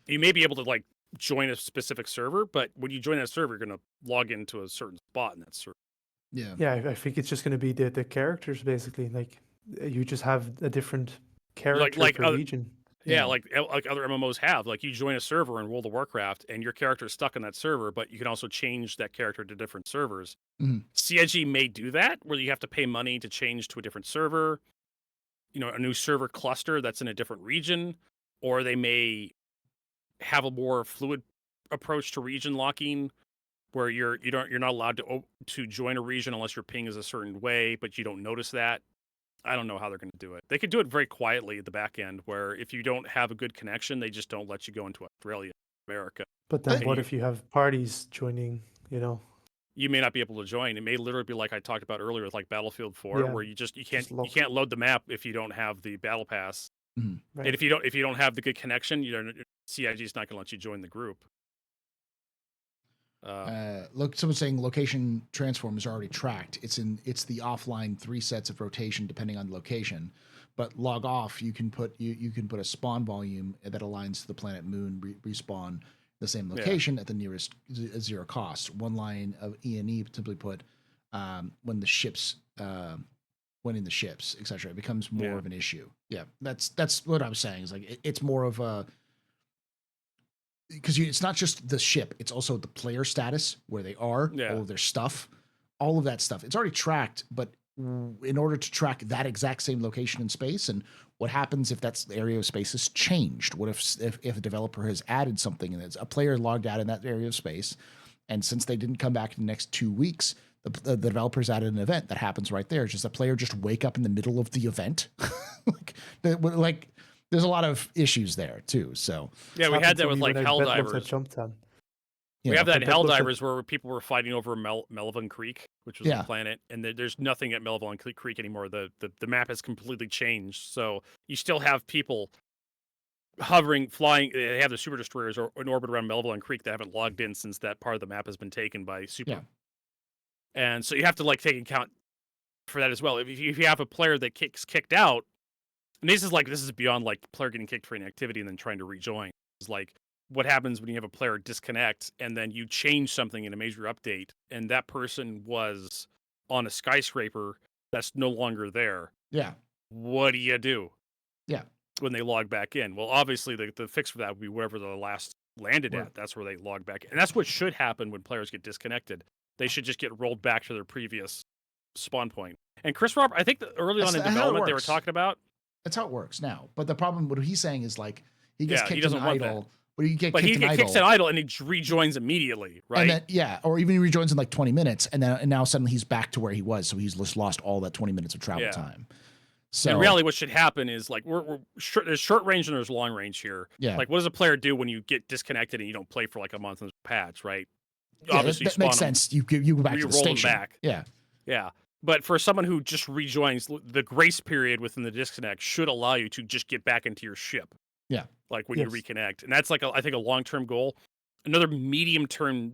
You may be able to like join a specific server, but when you join that server, you're going to log into a certain spot in that server. Yeah, I think it's just going to be the characters, basically. Like, you just have a different character per region. Yeah, like other MMOs have. Like, you join a server in World of Warcraft, and your character is stuck in that server, but you can also change that character to different servers. CIG may do that, where you have to pay money to change to a different server, a new server cluster that's in a different region, or they may have a more fluid approach to region locking, where you're not allowed to join a region unless your ping is a certain way, but you don't notice that. I don't know how they're going to do it. They could do it very quietly at the back end, where if you don't have a good connection, they just don't let you go into Australia, America. But then what if you have parties joining, You may not be able to join. It may literally be like I talked about earlier with like Battlefield 4, where you can't load the map if you don't have the battle pass. Right. And if you don't have the good connection, CIG is not going to let you join the group. Look, someone's saying location transform is already tracked. It's the offline 3 sets of rotation depending on the location, but log off. You can put a spawn volume that aligns to the planet moon respawn the same location at the nearest zero cost. One line of E&E simply put when the ships winning the ships, etc. It becomes more of an issue. Yeah, that's what I was saying. Is like it's more of a, because it's not just the ship, it's also the player status, where they are, all of their stuff, all of that stuff. It's already tracked, but in order to track that exact same location in space, and what happens if that area of space is changed? What if a developer has added something and it's a player logged out in that area of space, and since they didn't come back in the next 2 weeks, the developers added an event that happens right there. It's just a player just wake up in the middle of the event. like there's a lot of issues there too. So we had that with like Helldivers. We have that in Helldivers where people were fighting over Melvin Creek, which was a planet, and there's nothing at Melvin Creek anymore. The map has completely changed. So you still have people hovering, flying. They have the super destroyers in orbit around Melville Creek that haven't logged in since that part of the map has been taken by Super. Yeah. And so you have to like take account for that as well. If you have a player that kicked out, and this is beyond like the player getting kicked for inactivity and then trying to rejoin. It's like what happens when you have a player disconnect and then you change something in a major update and that person was on a skyscraper that's no longer there. Yeah. What do you do? Yeah. When they log back in? Well, obviously the fix for that would be wherever the last landed Right. at. That's where they log back in. And that's what should happen when players get disconnected. They should just get rolled back to their previous spawn point. And Chris Roberts, I think that early on in development they were talking about. That's how it works now. But the problem, what he's saying is like he gets kicked in idle. But he gets kicked in idle and he rejoins immediately, right? And then, or even he rejoins in like 20 minutes, and now suddenly he's back to where he was, so he's just lost all that 20 minutes of travel time. So in reality, what should happen is like there's short range and there's long range here. Yeah. Like, what does a player do when you get disconnected and you don't play for like a month in the patch, right? Yeah, obviously, that makes sense. You go back to the station. Back. Yeah. Yeah. But for someone who just rejoins, the grace period within the disconnect should allow you to just get back into your ship. Yeah. Like when you reconnect. And that's like, I think, a long-term goal. Another medium-term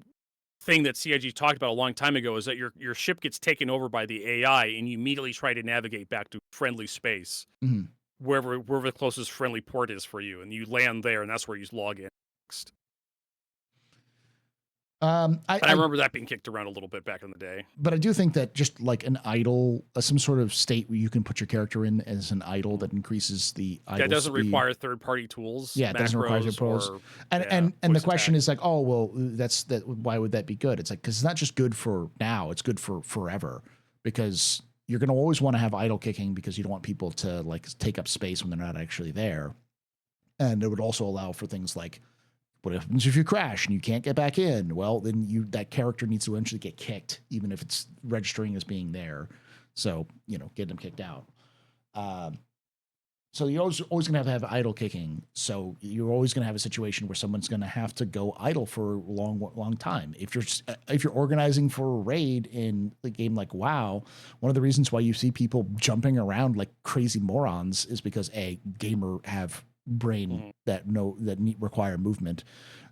thing that CIG talked about a long time ago is that your ship gets taken over by the AI and you immediately try to navigate back to friendly space, wherever the closest friendly port is for you. And you land there, and that's where you log in next. I remember that being kicked around a little bit back in the day. But I do think that just like an idle, some sort of state where you can put your character in as an idle that increases the idle that doesn't speed. require third-party tools. Yeah, it doesn't require third tools. And the question is like, oh well, why would that be good? It's like because it's not just good for now; it's good for forever because you're going to always want to have idle kicking because you don't want people to like take up space when they're not actually there, and it would also allow for things like. What happens if you crash and you can't get back in? Well, then that character needs to eventually get kicked, even if it's registering as being there. So, get them kicked out. So you're always going to have idle kicking. So you're always going to have a situation where someone's going to have to go idle for a long time. If you're organizing for a raid in a game like WoW, one of the reasons why you see people jumping around like crazy morons is because gamer have brain that require movement.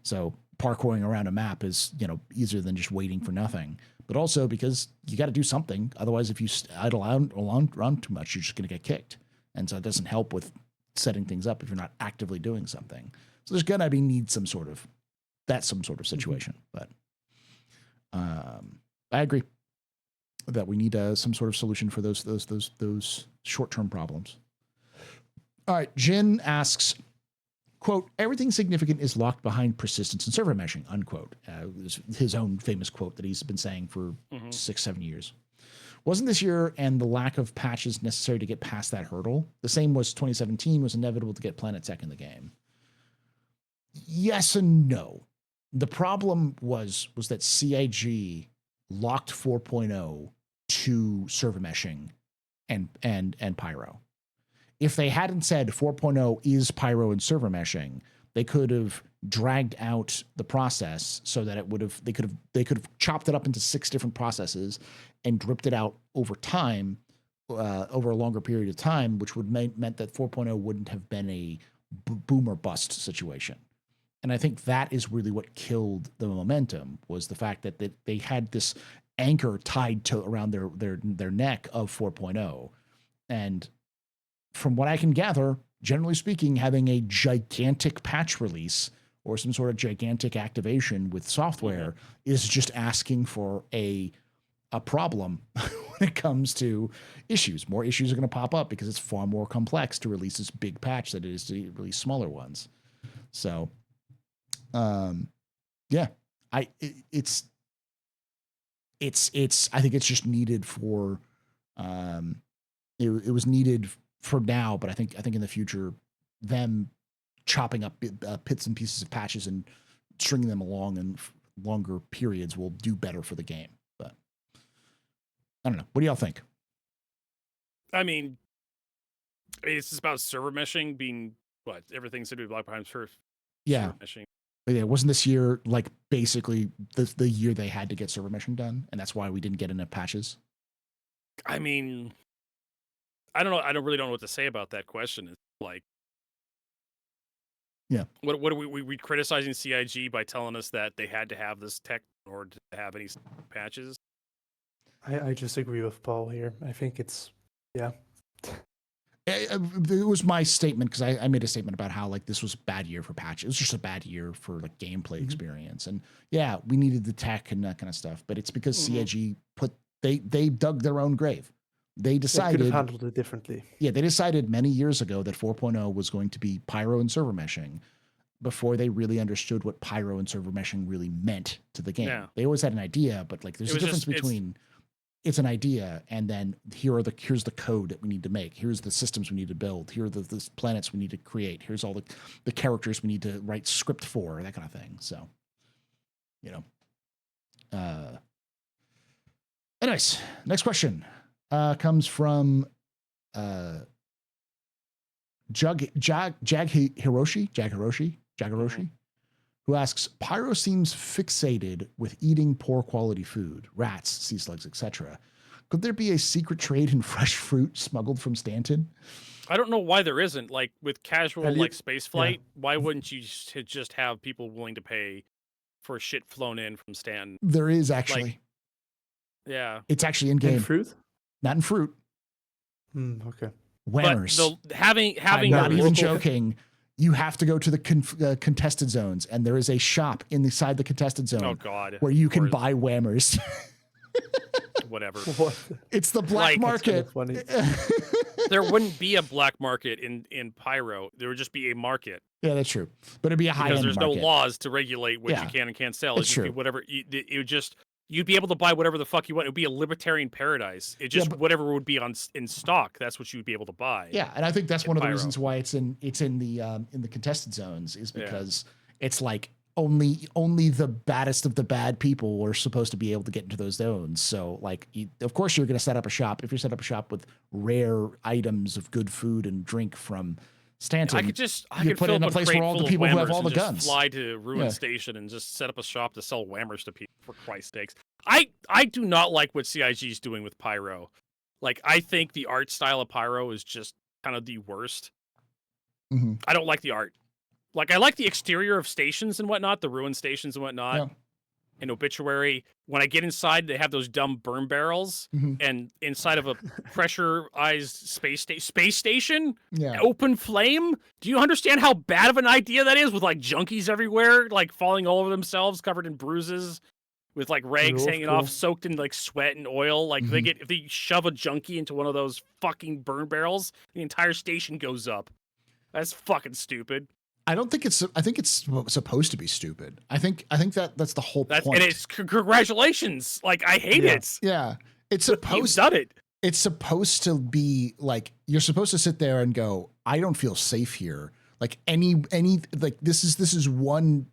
So parkouring around a map is, easier than just waiting for nothing. But also because you got to do something. Otherwise, if you idle around too much, you're just going to get kicked. And so it doesn't help with setting things up if you're not actively doing something. So there's going to need some sort of situation. But I agree that we need some sort of solution for those short-term problems. All right, Jin asks, quote, everything significant is locked behind persistence and server meshing, unquote. His own famous quote that he's been saying for 6-7 years. Wasn't this year and the lack of patches necessary to get past that hurdle? The same was 2017 was inevitable to get Planet Tech in the game. Yes and no. The problem was that CIG locked 4.0 to server meshing and Pyro. If they hadn't said 4.0 is Pyro and server meshing, they could have dragged out the process so that they could have chopped it up into 6 different processes and dripped it out over time, over a longer period of time, which would meant that 4.0 wouldn't have been a boom or bust situation. And I think that is really what killed the momentum, was the fact that they had this anchor tied to around their neck of 4.0. And from what I can gather, generally speaking, having a gigantic patch release or some sort of gigantic activation with software is just asking for a problem when it comes to issues. More issues are going to pop up because it's far more complex to release this big patch than it is to release smaller ones. So, yeah, I think it's just needed for, it was needed for now, but I think in the future, them chopping up bits and pieces of patches and stringing them along in longer periods will do better for the game. But I don't know. What do y'all think? I mean, it's just about server meshing being what everything's to do with block behind server meshing. Yeah, wasn't this year like basically the year they had to get server meshing done, and that's why we didn't get enough patches? I mean, I don't know. I really don't know what to say about that question. It's like, Yeah. What are we criticizing CIG by telling us that they had to have this tech in order to have any patches? I just agree with Paul here. I think it's It was my statement because I made a statement about how like this was a bad year for patches. It was just a bad year for like gameplay experience, and yeah, we needed the tech and that kind of stuff. But it's because CIG they dug their own grave. They decided could have handled it differently. Yeah, they decided many years ago that 4.0 was going to be Pyro and server meshing before they really understood what Pyro and server meshing really meant to the game. Yeah. They always had an idea, but like there's a difference between it's an idea and then here's the code that we need to make. Here's the systems we need to build. Here are the planets we need to create. Here's all the characters we need to write script for, that kind of thing. So, anyways, next question comes from Hiroshi, who asks, Pyro seems fixated with eating poor quality food, rats, sea slugs, etc. Could there be a secret trade in fresh fruit smuggled from Stanton? I don't know why there isn't. Like with casual like space flight, why wouldn't you just have people willing to pay for shit flown in from Stanton? There is actually. Like, yeah. It's actually in game. In fruit? Not in fruit. Okay. Whammers. But having I'm not even joking. You have to go to the contested zones, and there is a shop inside the contested zone. Oh God! Where you can buy whammers. Whatever. What? It's the black market. Funny. There wouldn't be a black market in Pyro. There would just be a market. Yeah, that's true. But it'd be a high end because there's market. No laws to regulate what you can and can't sell. It's true. Whatever it would just. You'd be able to buy whatever the fuck you want. It would be a libertarian paradise. It just whatever would be in stock. That's what you would be able to buy. Yeah, and I think that's one of the reasons why it's in the contested zones is because it's like only the baddest of the bad people are supposed to be able to get into those zones. So like, of course you're going to set up a shop. If you set up a shop with rare items of good food and drink from Stanton, I could put it in a place where all the people who have all the guns fly to Ruin Station and just set up a shop to sell whammers to people. For Christ's sakes, I do not like what CIG is doing with Pyro. Like I think the art style of Pyro is just kind of the worst. I don't like the art. Like I like the exterior of stations and whatnot, the ruined stations and whatnot. Yeah. In Obituary, when I get inside, they have those dumb burn barrels, and inside of a pressurized space station, open flame. Do you understand how bad of an idea that is? With like junkies everywhere, like falling all over themselves, covered in bruises, with like rags hanging off, soaked in like sweat and oil. Like if they shove a junkie into one of those fucking burn barrels, the entire station goes up. That's fucking stupid. I think it's supposed to be stupid. I think that's the whole point. And it's congratulations. Like I hate it. Yeah. It's supposed You've done it. It's supposed to be like you're supposed to sit there and go, I don't feel safe here. Like any like this is one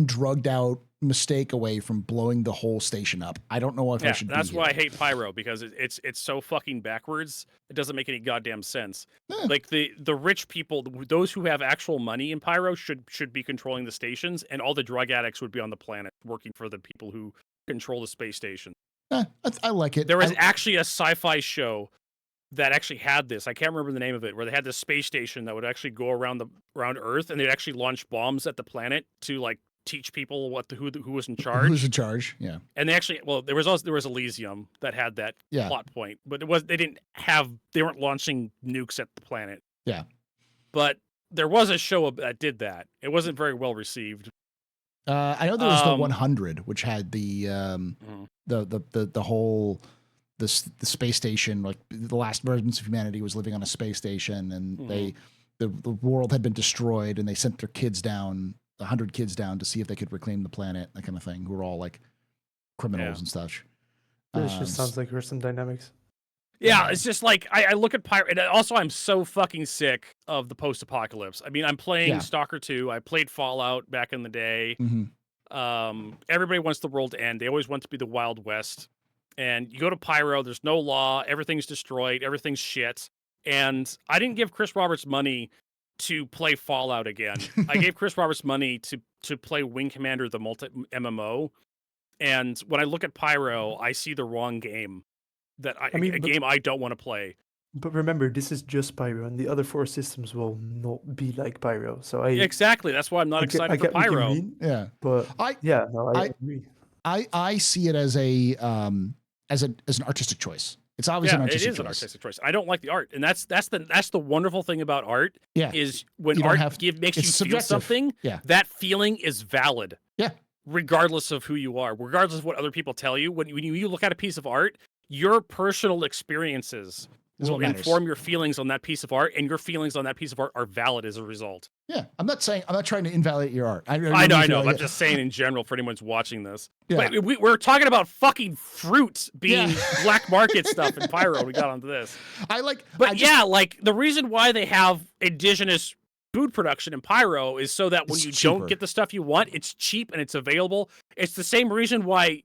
drugged out mistake away from blowing the whole station up. I don't know if I should. That's why I hate Pyro, because it's so fucking backwards. It doesn't make any goddamn sense. Like the rich people, those who have actual money in Pyro should be controlling the stations, and all the drug addicts would be on the planet working for the people who control the space station. I like it. There was actually a sci-fi show that actually had this. I can't remember the name of it, where they had this space station that would actually go around Earth, and they'd actually launch bombs at the planet to like teach people who was in charge. Who's in charge? Yeah. And they actually, there was Elysium that had that plot point, but they weren't launching nukes at the planet. Yeah. But there was a show that did that. It wasn't very well received. I know there was the 100, which had the whole the space station, like the last remnants of humanity was living on a space station, and the world had been destroyed, and they sent their kids down. 100 kids down to see if they could reclaim the planet, that kind of thing, who were all like criminals and such. This just sounds like there's some dynamics. Yeah, it's just like I look at Pyro, and also I'm so fucking sick of the post-apocalypse. I mean, I'm playing Stalker 2. I played Fallout back in the day. Everybody wants the world to end. They always want to be the Wild West. And you go to Pyro, there's no law, everything's destroyed, everything's shit. And I didn't give Chris Roberts money to play Fallout again. I gave Chris Roberts money to play Wing Commander, the MMO. And when I look at Pyro, I see the wrong game. A game I don't want to play. But remember, this is just Pyro, and the other 4 systems will not be like Pyro. So Exactly. That's why I'm not excited for get what you Pyro. mean, Yeah. but I I agree. I see it as an artistic choice. It's obviously an artistic it is choice. an artistic choice. I don't like the art, and that's the wonderful thing about art. Yeah. Is when You don't art have- makes you it's feel subjective. something. Yeah. That feeling is valid. Yeah. Regardless of who you are, regardless of what other people tell you, when you look at a piece of art, your personal experiences will inform your feelings on that piece of art, and your feelings on that piece of art are valid as a result. Yeah, I'm not trying to invalidate your art. I know. I'm just saying in general for anyone who's watching this. Yeah. But we're talking about fucking fruit being black market stuff in Pyro. We got onto this. Like the reason why they have indigenous food production in Pyro is so that when you don't get the stuff you want, it's cheap and it's available. It's the same reason why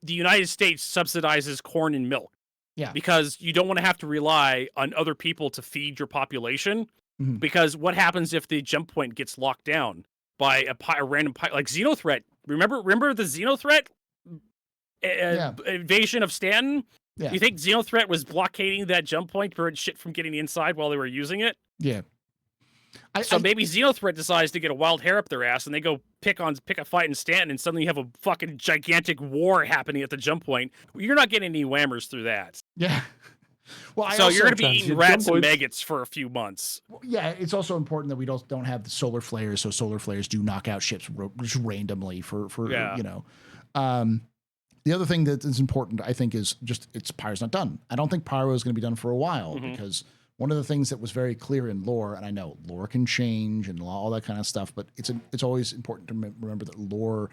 the United States subsidizes corn and milk. Yeah. Because you don't want to have to rely on other people to feed your population. Mm-hmm. Because what happens if the jump point gets locked down by a random like Xenothreat? Remember the Xenothreat invasion of Stanton? Yeah. You think Xenothreat was blockading that jump point to prevent shit from getting inside while they were using it? Yeah. Maybe Xenothreat decides to get a wild hair up their ass, and they go pick a fight in Stanton, and suddenly you have a fucking gigantic war happening at the jump point. You're not getting any whammers through that. Yeah. Well, so you're going to be eating rats and maggots for a few months. Yeah, it's also important that we don't have the solar flares, so solar flares do knock out ships just randomly for you know. The other thing that is important, I think, is just Pyro's not done. I don't think Pyro is going to be done for a while because one of the things that was very clear in lore, and I know lore can change and all that kind of stuff, but it's always important to remember that lore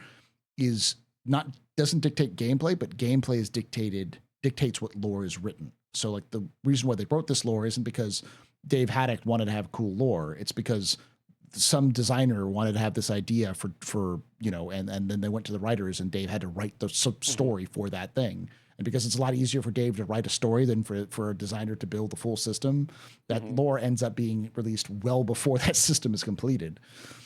doesn't dictate gameplay, but gameplay dictates what lore is written. So like the reason why they wrote this lore isn't because Dave Haddock wanted to have cool lore. It's because some designer wanted to have this idea for you know, and then they went to the writers and Dave had to write the story for that thing. And because it's a lot easier for Dave to write a story than for a designer to build the full system, that lore ends up being released well before that system is completed.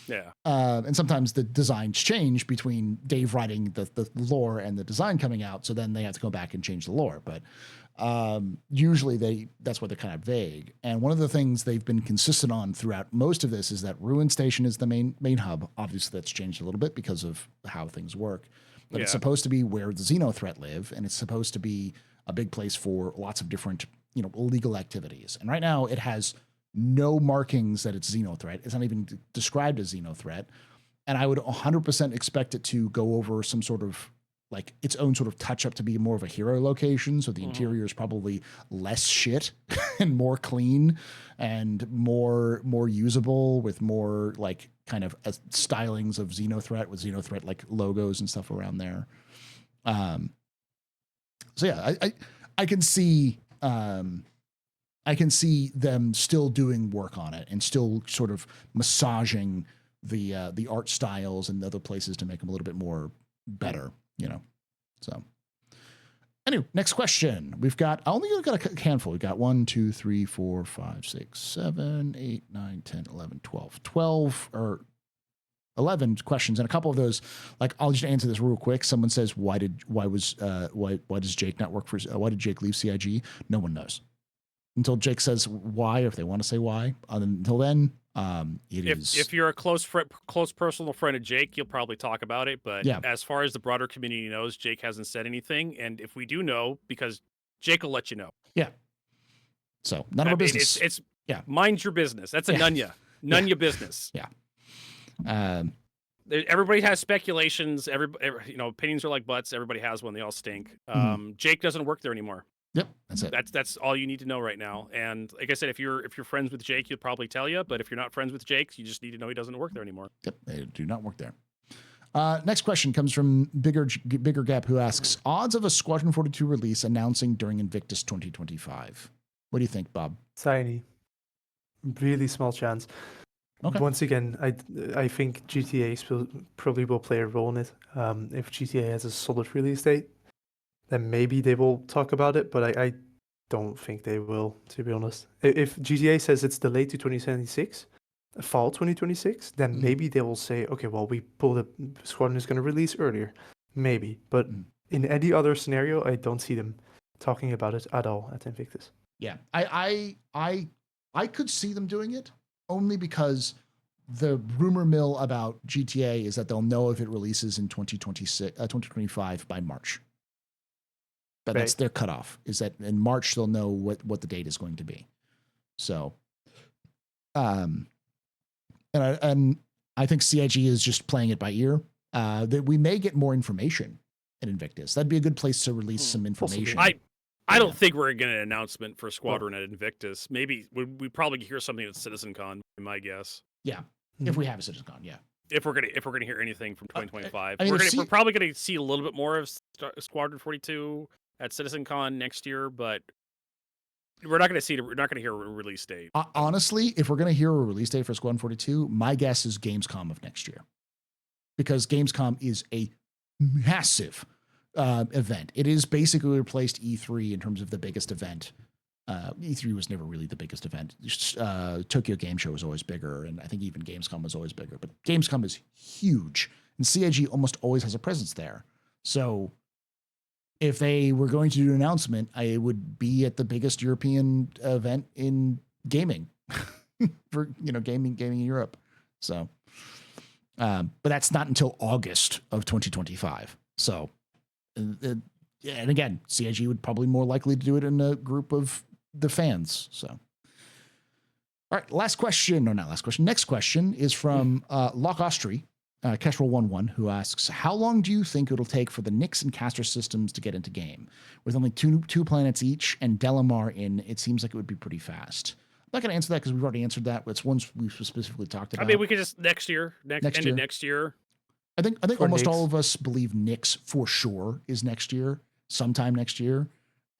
Yeah. And sometimes the designs change between Dave writing the lore and the design coming out. So then they have to go back and change the lore. But usually that's why they're kind of vague. And one of the things they've been consistent on throughout most of this is that Ruin Station is the main hub. Obviously that's changed a little bit because of how things work, but it's supposed to be where the Xenothreat live. And it's supposed to be a big place for lots of different, you know, illegal activities. And right now it has no markings that it's Xenothreat. It's not even described as Xenothreat. And I would 100% expect it to go over some sort of like its own sort of touch up to be more of a hero location. So the interior is probably less shit and more clean and more usable with more like kind of stylings of Xenothreat with Xenothreat like logos and stuff around there. So yeah, I can see them still doing work on it and still sort of massaging the art styles and other places to make them a little bit more better, you know. So anyway, next question. We've got a handful. We've got 1, 2, 3, 4, 5, 6, 7, 8, 9, 10, 11, 12 or 11 questions, and a couple of those, like, I'll just answer this real quick. Someone says, why does Jake not work for? Why did Jake leave CIG? No one knows until Jake says why, if they want to say why. Until then, if you're a close personal friend of Jake, you'll probably talk about it. But as far as the broader community knows, Jake hasn't said anything. And if we do know, because Jake will let you know. Yeah. So none of our business. It's mind your business. That's a none ya business. Yeah. Everybody has speculations. Opinions are like butts. Everybody has one. They all stink. Jake doesn't work there anymore. Yep, that's it. That's all you need to know right now. And like I said, if you're friends with Jake, he'll probably tell you. But if you're not friends with Jake, you just need to know he doesn't work there anymore. Yep, they do not work there. Next question comes from Bigger Gap, who asks, odds of a Squadron 42 release announcing during Invictus 2025. What do you think, Bob? Tiny, really small chance. Okay. Once again, I think GTA probably will play a role in it. If GTA has a solid release date, then maybe they will talk about it, but I don't think they will, to be honest. If GTA says it's delayed to 2026, fall 2026, then maybe they will say, okay, well, Squadron is going to release earlier. Maybe. But in any other scenario, I don't see them talking about it at all at Invictus. Yeah, I could see them doing it only because the rumor mill about GTA is that they'll know if it releases in 2025 by March. But that's their cutoff, is that in March they'll know what the date is going to be. So, and I think CIG is just playing it by ear. That we may get more information at Invictus. That'd be a good place to release some information. I don't think we're getting an announcement for Squadron at Invictus. Maybe we probably hear something at CitizenCon, my guess. Yeah, if we have a CitizenCon, yeah. If we're gonna hear anything from 2025, I mean, we're probably gonna see a little bit more of Squadron 42 at CitizenCon next year, but we're not gonna hear a release date. Honestly, if we're gonna hear a release date for Squadron 42, my guess is Gamescom of next year, because Gamescom is a massive event. It is basically replaced E3 in terms of the biggest event. E3 was never really the biggest event. Tokyo Game Show was always bigger, and I think even Gamescom was always bigger. But Gamescom is huge, and CIG almost always has a presence there. So if they were going to do an announcement, it would be at the biggest European event in gaming for gaming in Europe. So, but that's not until August of 2025. So. And again, CIG would probably more likely to do it in a group of the fans. So, all right, next question is from Lock Austri, Kestrel11, who asks, how long do you think it'll take for the Nyx and Castor systems to get into game? With only two planets each and Delamar in, it seems like it would be pretty fast. I'm not going to answer that because we've already answered that. It's ones we've specifically talked about. I mean, we could just next year. I think almost all of us believe Nyx for sure is next year, sometime next year.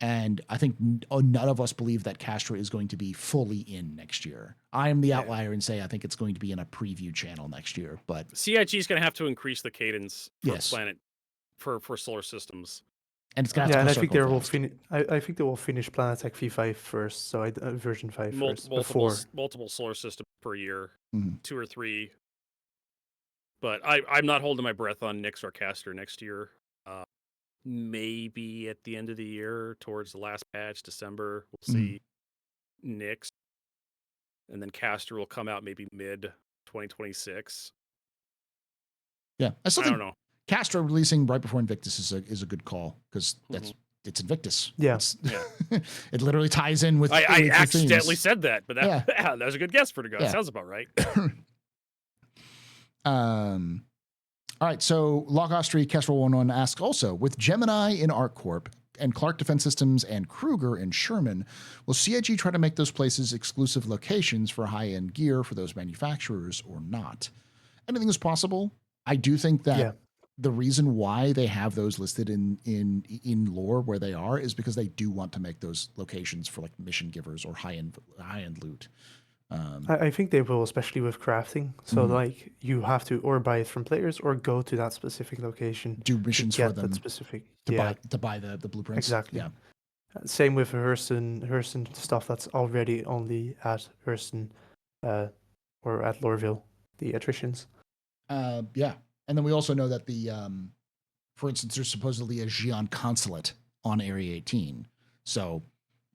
And I think none of us believe that Castor is going to be fully in next year. I am the outlier and say I think it's going to be in a preview channel next year. But CIG is going to have to increase the cadence for planet for solar systems. And it's going to have to I think they will finish Planetech V5 first, so version 5 first. Multiple solar systems per year, 2 or 3. But I'm not holding my breath on Nyx or Castor next year. Maybe at the end of the year, towards the last patch, December, we'll see Nyx. And then Castor will come out maybe mid-2026. Yeah, I don't know. Castor releasing right before Invictus is a good call, because it's Invictus. Yeah. It literally ties in with. I accidentally said that, but that was a good guess for to go. It sounds about right. All right, so Lock Austri Kestrel11 asks also, with Gemini in ArcCorp and Clark Defense Systems and Kruger in Sherman, will CIG try to make those places exclusive locations for high-end gear for those manufacturers or not? Anything is possible. I do think that the reason why they have those listed in lore where they are is because they do want to make those locations for like mission givers or high-end loot. I think they will, especially with crafting. So like you have to or buy it from players or go to that specific location. Do missions for them. That specific to buy the blueprints. Exactly. Yeah. Same with Hurston stuff that's already only at Hurston or at Lorville, the attritions. Yeah. And then we also know that for instance, there's supposedly a Xi'an consulate on Area 18. So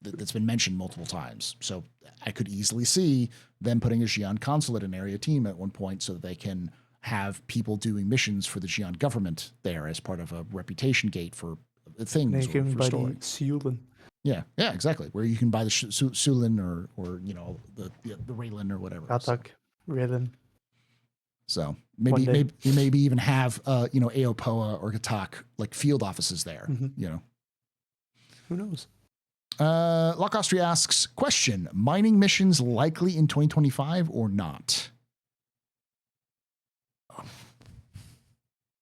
that's been mentioned multiple times. So I could easily see them putting a Xi'an consulate in Area Team at one point so that they can have people doing missions for the Xi'an government there as part of a reputation gate for things or for story. Sulin. Yeah, exactly. Where you can buy the Sulin or the Raylan or whatever. Atak, Raylan. So maybe even have Aopoa or Gatak like field offices there. Who knows? Lock Austria asks, question, mining missions likely in 2025 or not?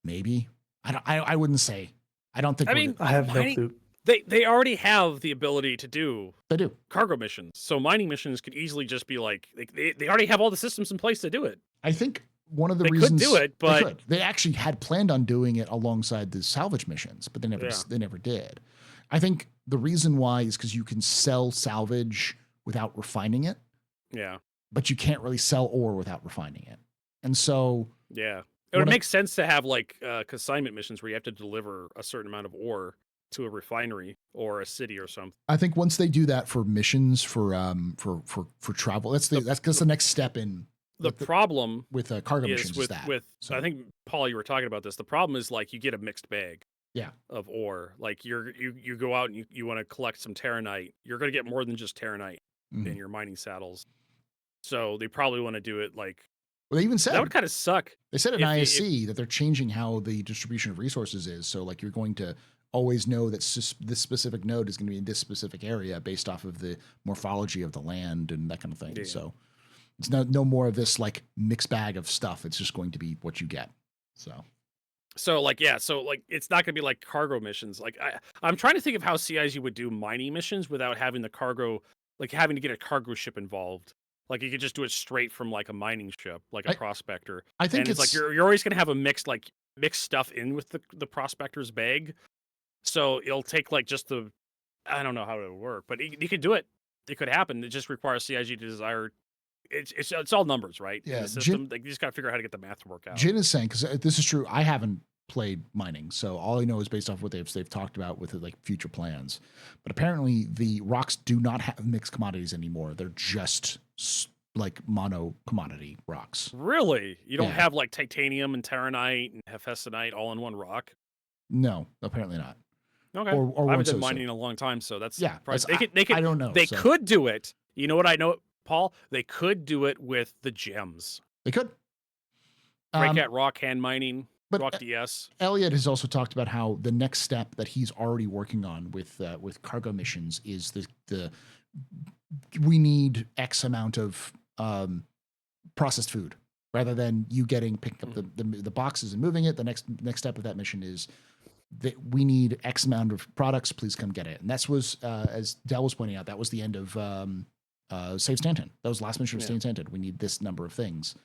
Maybe. I wouldn't say. I don't think. I have no clue. They already have the ability to do. They do cargo missions. So mining missions could easily just be like they already have all the systems in place to do it. I think one of the reasons they could do it, but they actually had planned on doing it alongside the salvage missions, but they never did. I think the reason why is because you can sell salvage without refining it. Yeah. But you can't really sell ore without refining it. And so. Yeah. It would make sense to have like consignment missions where you have to deliver a certain amount of ore to a refinery or a city or something. I think once they do that for missions for travel, that's the next step in the problem with cargo is missions. So. I think Paul, you were talking about this. The problem is like you get a mixed bag. Yeah. Of ore. Like you go out and you want to collect some Terranite. You're going to get more than just Terranite in your mining saddles. So they probably want to do it like. Well, they even said that would kind of suck. They said in ISC that they're changing how the distribution of resources is. So like you're going to always know that this specific node is going to be in this specific area based off of the morphology of the land and that kind of thing. Yeah. So it's no more of this like mixed bag of stuff. It's just going to be what you get. So it's not gonna be like cargo missions. Like I'm trying to think of how CIG would do mining missions without having the cargo, like having to get a cargo ship involved. Like you could just do it straight from like a mining ship, like a prospector. I think it's like you're always gonna have a mixed stuff in with the prospector's bag. So it'll take like just I don't know how it would work, but you could do it. It could happen. It just requires CIG to desire. It's all numbers, right? Yeah. In the system, you just got to figure out how to get the math to work out. Jin is saying, because this is true, I haven't played mining, so all I know is based off what they've talked about with like future plans. But apparently, the rocks do not have mixed commodities anymore. They're just like mono commodity rocks. Really? You don't have like titanium and Terranite and Hephaestonite all in one rock? No, apparently not. Okay. Or I haven't done mining in a long time, so that's They could. I don't know. They could do it. You know what I know, Paul? They could do it with the gems. They could. Break at rock hand mining. But rock DS. Elliot has also talked about how the next step that he's already working on with cargo missions is the we need X amount of processed food rather than you picking up the boxes and moving it. The next step of that mission is that we need X amount of products. Please come get it. And that was as Dell was pointing out, that was the end of Save Stanton. That was the last mission of Save Stanton. We need this number of things.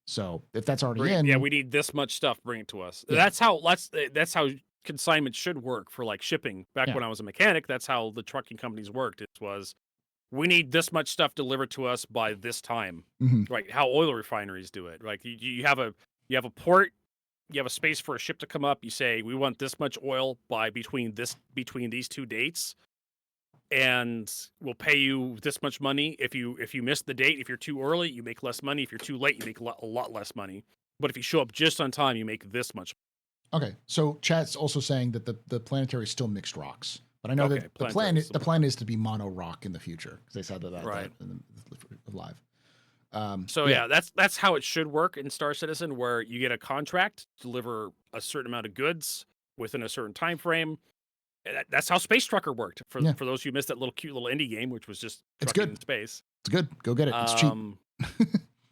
So if that's already in, we need this much stuff. Bring it to us. Yeah. That's how consignment should work for like shipping. Back when I was a mechanic, that's how the trucking companies worked. It was, we need this much stuff delivered to us by this time. Right? How oil refineries do it. Like you have a port, you have a space for a ship to come up. You say we want this much oil between these two dates. And we'll pay you this much money. If you miss the date, if you're too early, you make less money. If you're too late, you make a lot less money. But if you show up just on time, you make this much. Okay, so chat's also saying that the planetary is still mixed rocks, but I know that the plan is to be mono rock in the future because they said that right in the live. That's how it should work in Star Citizen, where you get a contract to deliver a certain amount of goods within a certain time frame. That's how Space Trucker worked. For those who missed that cute little indie game, which was just trucking in space. It's good. Go get it. It's cheap.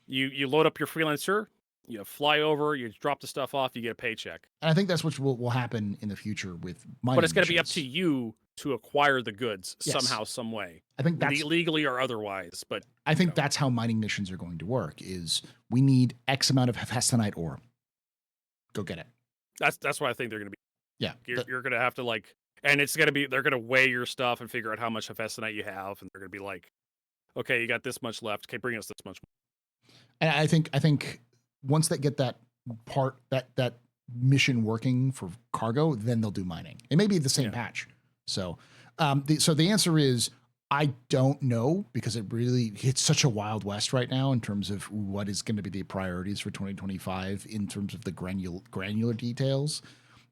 You load up your freelancer, you fly over, you drop the stuff off, you get a paycheck. And I think that's what will happen in the future with mining. But it's going to be up to you to acquire the goods somehow, some way. I think that's legally or otherwise. But I think that's how mining missions are going to work. Is we need X amount of Hephaestonite ore. Go get it. That's what I think they're going to be. Yeah, you're going to have to like. And it's going to be, they're going to weigh your stuff and figure out how much Hephaestonite you have. And they're going to be like, okay, you got this much left. Okay, bring us this much more. And I think once they get that part, that mission working for cargo, then they'll do mining. It may be the same patch. So, the answer is, I don't know, because it's such a wild west right now in terms of what is going to be the priorities for 2025 in terms of the granular details.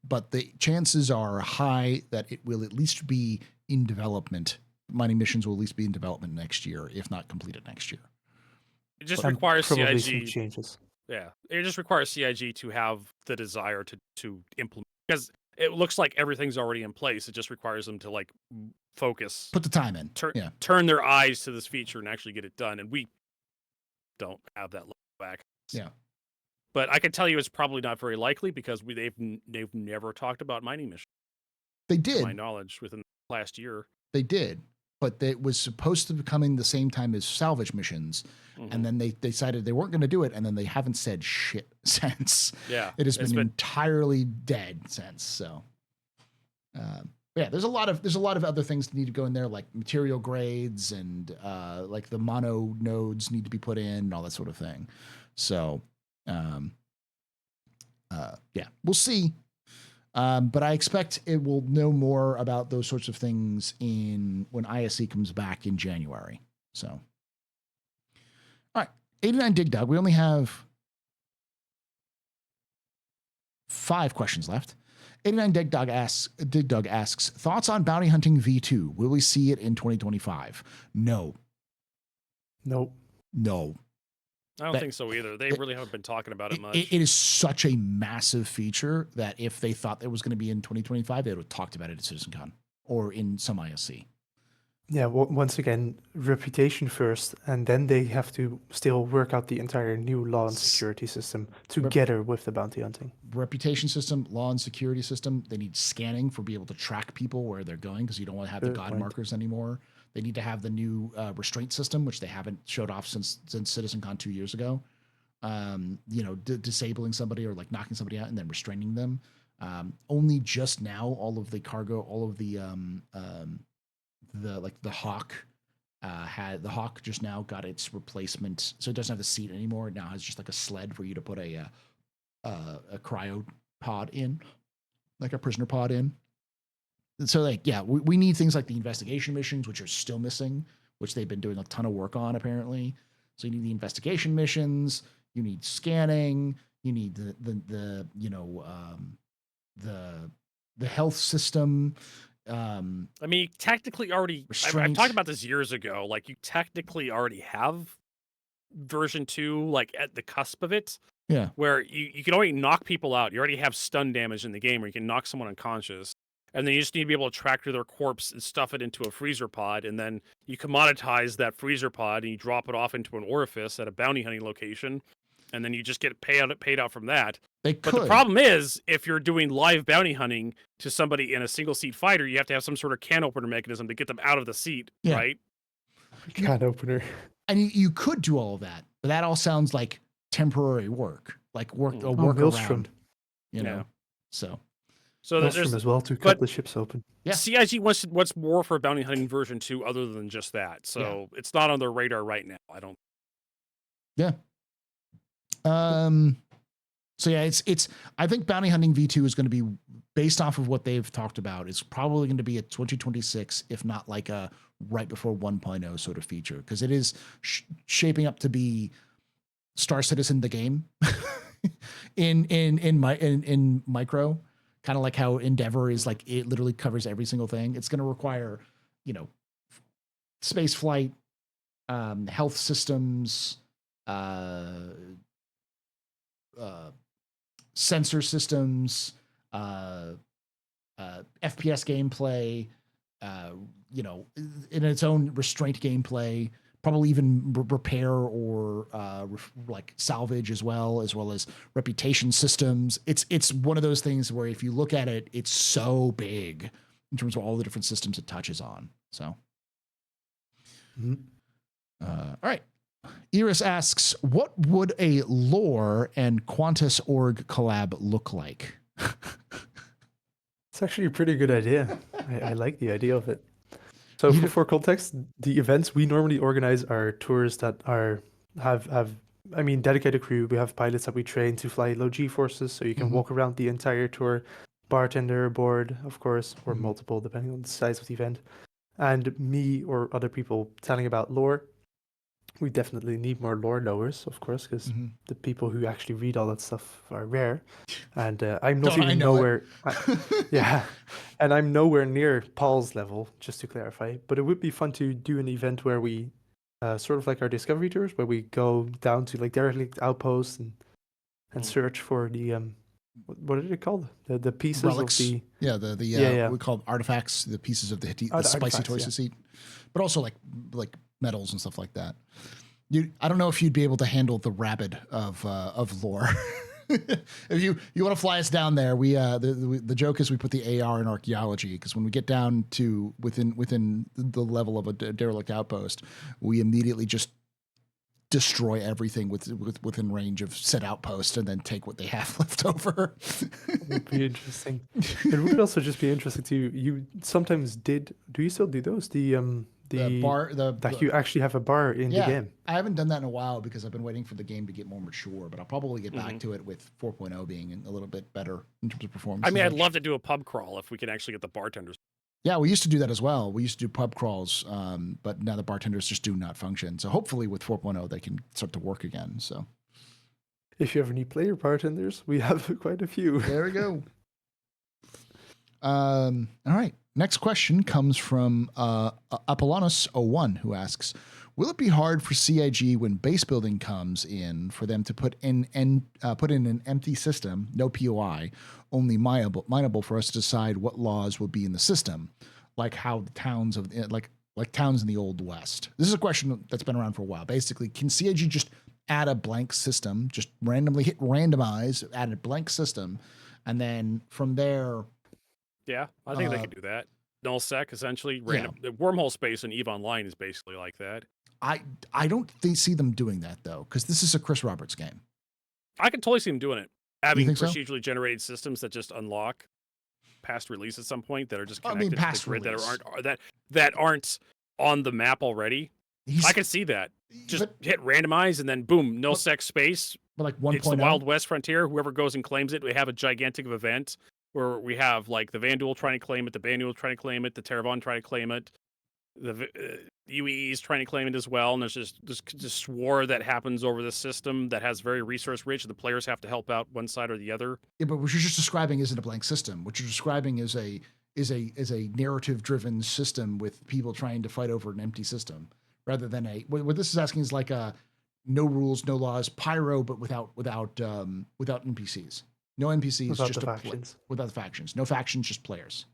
But the chances are high that it will at least be in development. Mining missions will at least be in development next year, if not completed next year. It just requires CIG some changes. Yeah, it just requires CIG to have the desire to implement, because it looks like everything's already in place. It just requires them to like focus, put the time in, turn their eyes to this feature and actually get it done. And we don't have that back. Yeah. But I can tell you it's probably not very likely because they've never talked about mining missions. They did, to my knowledge, within the last year. They did, but it was supposed to be coming the same time as salvage missions, and then they decided they weren't going to do it, and then they haven't said shit since. Yeah, it has been entirely dead since. So, there's a lot of other things that need to go in there, like material grades and like the mono nodes need to be put in and all that sort of thing. So. We'll see. But I expect it will know more about those sorts of things when ISC comes back in January. So, all right, 89 Dig Dug. We only have 5 questions left. 89 Dig Dug asks, thoughts on Bounty Hunting V2? Will we see it in 2025? No. Nope. No. I don't think so either. They really haven't been talking about it much. It is such a massive feature that if they thought it was going to be in 2025, they would have talked about it at CitizenCon or in some ISC. Yeah, once again, reputation first, and then they have to still work out the entire new law and security system together with the bounty hunting. Reputation system, law and security system. They need scanning for be able to track people where they're going because you don't want to have the God markers anymore. They need to have the new restraint system, which they haven't showed off since CitizenCon 2 years ago. Disabling somebody or like knocking somebody out and then restraining them. Only just now, all of the cargo, all of the Hawk the Hawk just now got its replacement, so it doesn't have the seat anymore. It now has just like a sled for you to put a cryo pod in, like a prisoner pod in. So we need things like the investigation missions, which are still missing, which they've been doing a ton of work on apparently. So you need the investigation missions, you need scanning, you need the health system. I mean, you technically already. I've talked about this years ago. Like, you technically already have version 2, like at the cusp of it. Yeah, where you can already knock people out. You already have stun damage in the game, where you can knock someone unconscious. And then you just need to be able to track through their corpse and stuff it into a freezer pod, and then you commoditize that freezer pod and you drop it off into an orifice at a bounty hunting location, and then you just get paid out from that. But the problem is, if you're doing live bounty hunting to somebody in a single seat fighter, you have to have some sort of can opener mechanism to get them out of the seat, right? Can opener. And you could do all of that, but that all sounds like temporary work, like work around, So there's as well to cut the ships open. Yeah. CIG wants more for bounty hunting version 2 other than just that. So it's not on their radar right now. I don't. Yeah. So it's I think bounty hunting V2 is going to be based off of what they've talked about. It's probably going to be a 2026, if not like a right before 1.0 sort of feature, because it is shaping up to be Star Citizen the game in micro. Kind of like how Endeavor is, like, it literally covers every single thing. It's going to require, space flight, health systems, sensor systems, FPS gameplay, in its own restraint gameplay, probably even repair or like salvage as well as reputation systems. It's one of those things where if you look at it, it's so big in terms of all the different systems it touches on. So, all right. Iris asks, what would a lore and Qantas org collab look like? It's actually a pretty good idea. I like the idea of it. So for context, the events we normally organize are tours that have dedicated crew. We have pilots that we train to fly low G forces, so you can walk around the entire tour. Bartender aboard, of course, or multiple depending on the size of the event. And me or other people telling about lore. We definitely need more lore knowers, of course, because the people who actually read all that stuff are rare. And I'm not even nowhere. And I'm nowhere near Paul's level, just to clarify. But it would be fun to do an event where we, sort of like our discovery tours, where we go down to like derelict outposts and search for the what are they called? The pieces relics. Of the we call them artifacts, the pieces of the spicy choices seat, but also like medals and stuff like that. I don't know if you'd be able to handle the rabid of lore. If you want to fly us down there, we the joke is we put the AR in archaeology, because when we get down to within the level of a derelict outpost, we immediately just destroy everything within range of said outpost and then take what they have left over. It would be interesting. It would also just be interesting to you sometimes do you still do those? The That you actually have a bar in the game. I haven't done that in a while because I've been waiting for the game to get more mature, but I'll probably get back to it with 4.0 being a little bit better in terms of performance. I mean, I'd love to do a pub crawl if we can actually get the bartenders. Yeah, we used to do that as well. We used to do pub crawls, but now the bartenders just do not function. So hopefully with 4.0, they can start to work again. So if you ever need player bartenders, we have quite a few. There we go. All right. Next question comes from Apollonus01, who asks, will it be hard for CIG when base building comes in for them to put in an empty system, no POI, only mineable for us to decide what laws will be in the system, like how the towns of like towns in the Old West? This is a question that's been around for a while. Basically, can CIG just add a blank system, just randomly hit randomize, add a blank system, and then from there? Yeah, I think they could do that. Null sec, essentially. Random wormhole space in EVE Online is basically like that. I don't see them doing that, though, because this is a Chris Roberts game. I can totally see them doing it. Having procedurally so? generated systems that just unlock past release at some point that are just connected to the grid that aren't on the map already. I can see that. Just hit randomize and then boom, null sec space. But like 1.0? It's the Wild West frontier. Whoever goes and claims it, we have a gigantic event where we have like the Vanduul trying to claim it, the Banduul trying to claim it, the Terravon trying to claim it, the UEEs trying to claim it as well. And there's just this war that happens over the system that has very resource rich. The players have to help out one side or the other. Yeah, but what you're just describing isn't a blank system. What you're describing is a narrative driven system with people trying to fight over an empty system, rather than what this is asking is like a no rules, no laws, Pyro, but without NPCs. No NPCs, without just the factions. Without the factions. No factions, just players.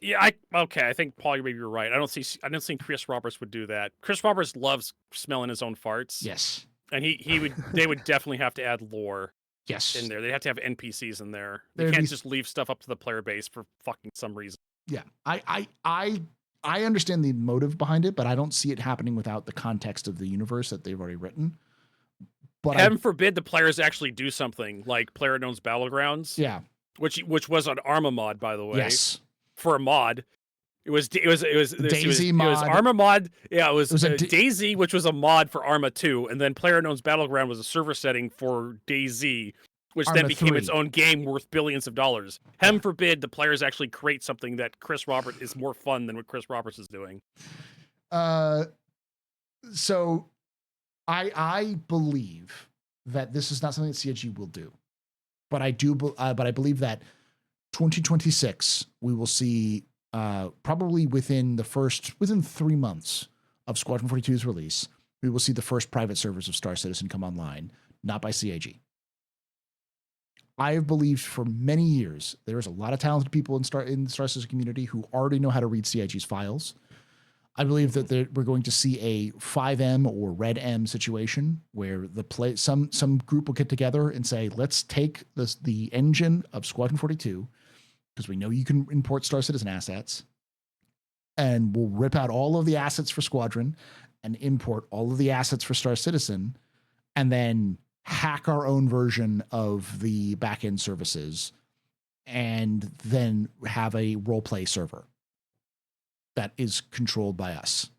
Yeah, I think Paul, maybe you're right. I don't think Chris Roberts would do that. Chris Roberts loves smelling his own farts. Yes. And they would definitely have to add lore. Yes. In there. They'd have to have NPCs in there. They can't just leave stuff up to the player base for fucking some reason. Yeah. I understand the motive behind it, but I don't see it happening without the context of the universe that they've already written. But Heaven forbid the players actually do something like PlayerUnknown's Battlegrounds. Yeah. Which was an Arma mod, by the way. Yes. For a mod. It was Daisy mod. It was Arma mod. Yeah, it was Daisy, which was a mod for Arma 2, and then PlayerUnknown's Battleground was a server setting for Daisy, which Arma then became 3. its own game worth billions of dollars. Heaven forbid the players actually create something that Chris Roberts is more fun than what Chris Roberts is doing. So I believe that this is not something that CIG will do, but I believe that 2026 we will see probably within 3 months of Squadron 42's release, we will see the first private servers of Star Citizen come online, not by CIG. I have believed for many years there is a lot of talented people in the Star Citizen community who already know how to read CIG's files. I believe that we're going to see a 5M or Red M situation where some group will get together and say, let's take the engine of Squadron 42, because we know you can import Star Citizen assets, and we'll rip out all of the assets for Squadron and import all of the assets for Star Citizen, and then hack our own version of the backend services, and then have a roleplay server that is controlled by us.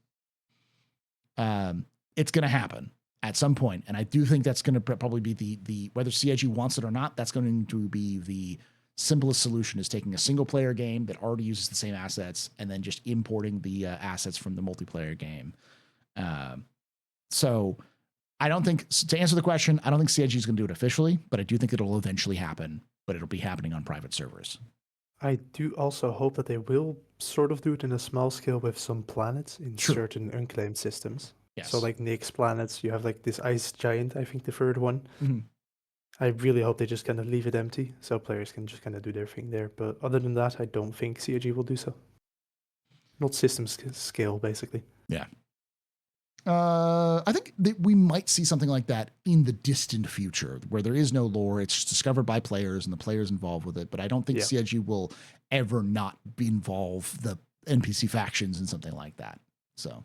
It's going to happen at some point, and I do think that's going to probably be the whether CIG wants it or not, that's going to be the simplest solution, is taking a single player game that already uses the same assets and then just importing the assets from the multiplayer game. So I don't think, to answer the question, I don't think CIG is going to do it officially, but I do think it'll eventually happen, but it'll be happening on private servers. I do also hope that they will sort of do it in a small scale with some planets in certain unclaimed systems. Yes. So like Nick's planets, you have like this ice giant, I think the third one. Mm-hmm. I really hope they just kind of leave it empty so players can just kind of do their thing there. But other than that, I don't think CIG will do so. Not system scale, basically. Yeah. I think that we might see something like that in the distant future, where there is no lore. It's discovered by players and the players involved with it. But I don't think CIG will ever not involve the NPC factions in something like that. So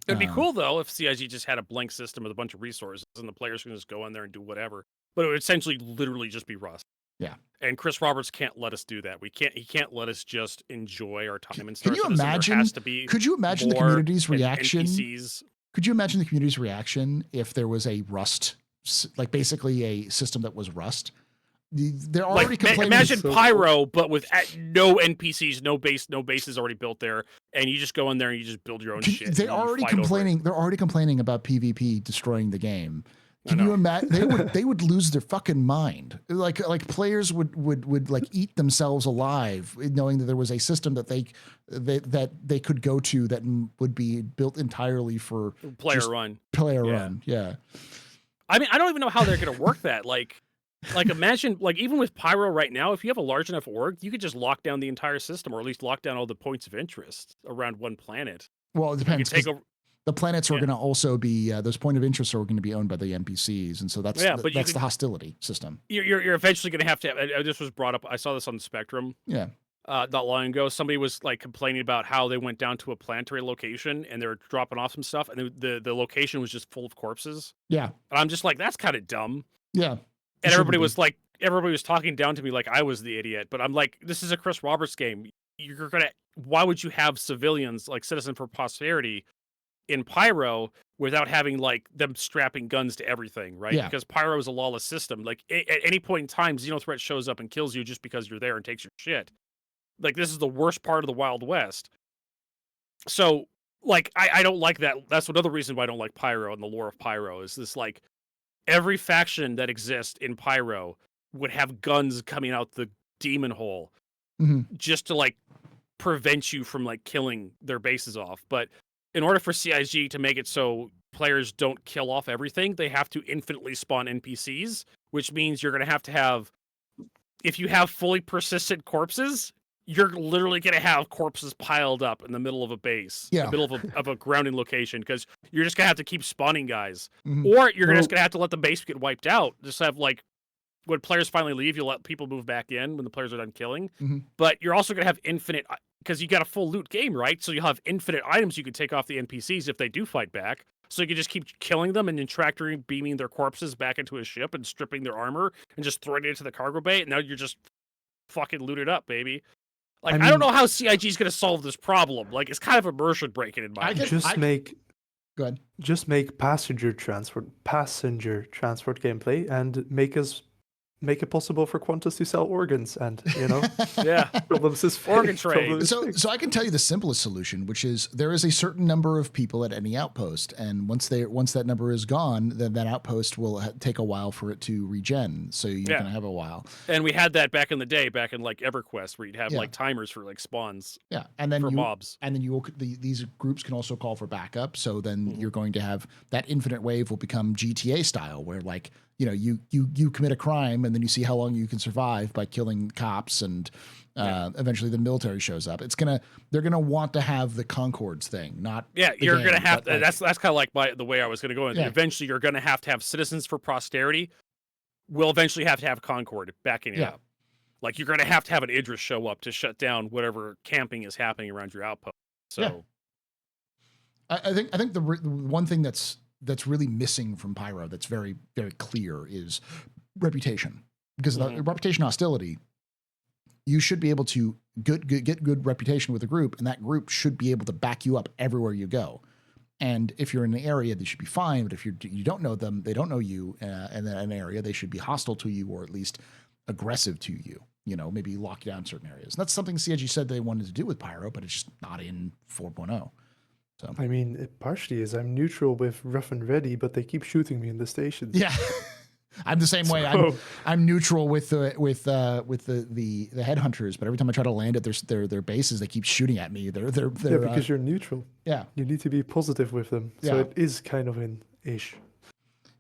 it'd be cool though if CIG just had a blank system with a bunch of resources and the players can just go in there and do whatever. But it would essentially literally just be Rust. Yeah. And Chris Roberts can't let us do that. He can't let us just enjoy our time in Star Can you Citizen. imagine? There has to be could you imagine the community's reaction? NPCs. Could you imagine the community's reaction if there was a Rust, like basically a system that was Rust? They're already complaining. Imagine Pyro, but with no NPCs, no bases already built there, and you just go in there and you just build your own shit. They're already complaining. They're already complaining about PvP destroying the game. Can you imagine? They would lose their fucking mind. Like players would like eat themselves alive, knowing that there was a system that they could go to that would be built entirely for player run. Yeah. I mean, I don't even know how they're going to work that. Like imagine, like even with Pyro right now, if you have a large enough org, you could just lock down the entire system, or at least lock down all the points of interest around one planet. Well, it depends. The planets are going to also be those point of interest are going to be owned by the NPCs, and so that's the hostility system. You're eventually going to have. This was brought up. I saw this on the Spectrum. Yeah. Not long ago, somebody was like complaining about how they went down to a planetary location and they were dropping off some stuff, and the location was just full of corpses. Yeah. And I'm just like, that's kind of dumb. Yeah. And everybody was talking down to me like I was the idiot, but I'm like, this is a Chris Roberts game. Why would you have civilians like Citizen for Posterity in Pyro without having like them strapping guns to everything, right? Yeah. Because Pyro is a lawless system. Like at any point in time, Xenothreat shows up and kills you just because you're there and takes your shit. Like this is the worst part of the Wild West. So like I don't like that. That's another reason why I don't like Pyro and the lore of Pyro is this like every faction that exists in Pyro would have guns coming out the demon hole just to like prevent you from like killing their bases off. But in order for CIG to make it so players don't kill off everything, they have to infinitely spawn NPCs, which means you're going to have, if you have fully persistent corpses, you're literally going to have corpses piled up in the middle of a base, in the middle of a grounding location, because you're just going to have to keep spawning guys. Or you're just going to have to let the base get wiped out. Just have like, when players finally leave, you'll let people move back in when the players are done killing. But you're also going to have infinite, because you got a full loot game, right? So you'll have infinite items you can take off the NPCs if they do fight back. So you can just keep killing them and then tractor beaming their corpses back into a ship and stripping their armor and just throwing it into the cargo bay. And now you're just fucking looted up, baby. Like, I don't know how CIG is going to solve this problem. Like, it's kind of immersion breaking in my opinion. Just make passenger transport gameplay and make it possible for Qantas to sell organs, and problems is organ trade. So I can tell you the simplest solution, which is there is a certain number of people at any outpost, and once that number is gone, then that outpost will take a while for it to regen. So you're gonna have a while. And we had that back in the day, back in like EverQuest, where you'd have like timers for like spawns. Yeah, and then mobs, and then these groups can also call for backup. So then you're going to have that infinite wave will become GTA style, where like, you commit a crime and then you see how long you can survive by killing cops, and eventually the military shows up. They're gonna want to have the Concords thing, not you're gonna have to, that's kind of like the way I was gonna go. Eventually you're gonna have Citizens for Posterity. We'll eventually have to have Concord backing it up. Like you're gonna have to have an Idris show up to shut down whatever camping is happening around your outpost. So I think the one thing that's really missing from Pyro that's very, very clear is reputation. Because the reputation hostility, you should be able to get good reputation with a group, and that group should be able to back you up everywhere you go. And if you're in an area, they should be fine. But if you don't know them, they don't know you, and in an area, they should be hostile to you, or at least aggressive to you. Maybe lock you down in certain areas. And that's something CIG said they wanted to do with Pyro, but it's just not in 4.0. So. I mean, it partially is. I'm neutral with Rough and Ready, but they keep shooting me in the stations. Yeah, I'm the same way. I'm neutral with the headhunters, but every time I try to land at their bases, they keep shooting at me. They're because you're neutral. Yeah, you need to be positive with them. So it is kind of an ish.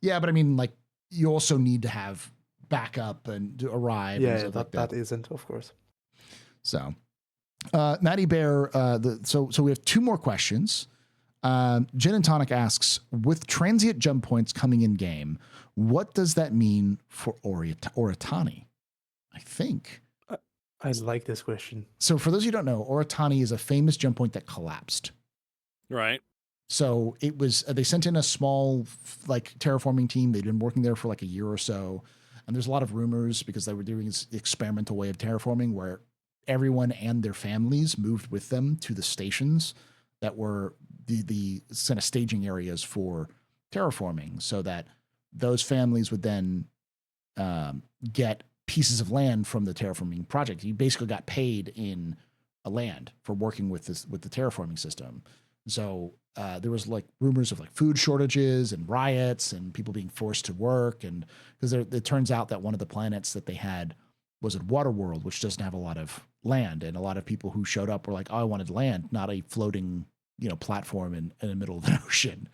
Yeah, but I mean, like, you also need to have backup and to arrive. Yeah, and stuff like that isn't, of course. So, Matty Bear. So we have two more questions. Gin and Tonic asks, with transient jump points coming in game, what does that mean for Oritani? I think. I like this question. So for those who don't know, Oritani is a famous jump point that collapsed. Right. So it was, they sent in a small like terraforming team. They'd been working there for like a year or so. And there's a lot of rumors because they were doing this experimental way of terraforming where everyone and their families moved with them to the stations that were the kind of staging areas for terraforming, so that those families would then get pieces of land from the terraforming project. You basically got paid in a land for working with the terraforming system. So there was like rumors of like food shortages and riots and people being forced to work, and because it turns out that one of the planets that they had was at Waterworld, which doesn't have a lot of land, and a lot of people who showed up were like, "Oh, I wanted land, not a floating, platform in the middle of the ocean."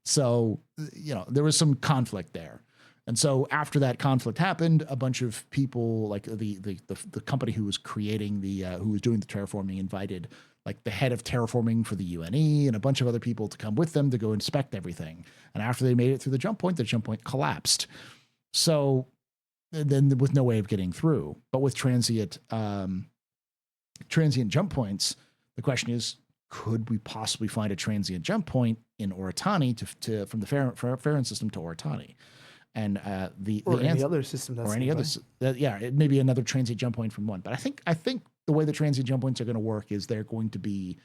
So there was some conflict there. And so after that conflict happened, a bunch of people, like the company who was creating who was doing the terraforming, invited like the head of terraforming for the UNE and a bunch of other people to come with them to go inspect everything. And after they made it through the jump point collapsed. So then with no way of getting through. But with transient jump points, the question is, could we possibly find a transient jump point in Oratani from the Farron system to Oratani? And any other system that's it may be another transient jump point from one. But I think the way the transient jump points are going to work is they're going to be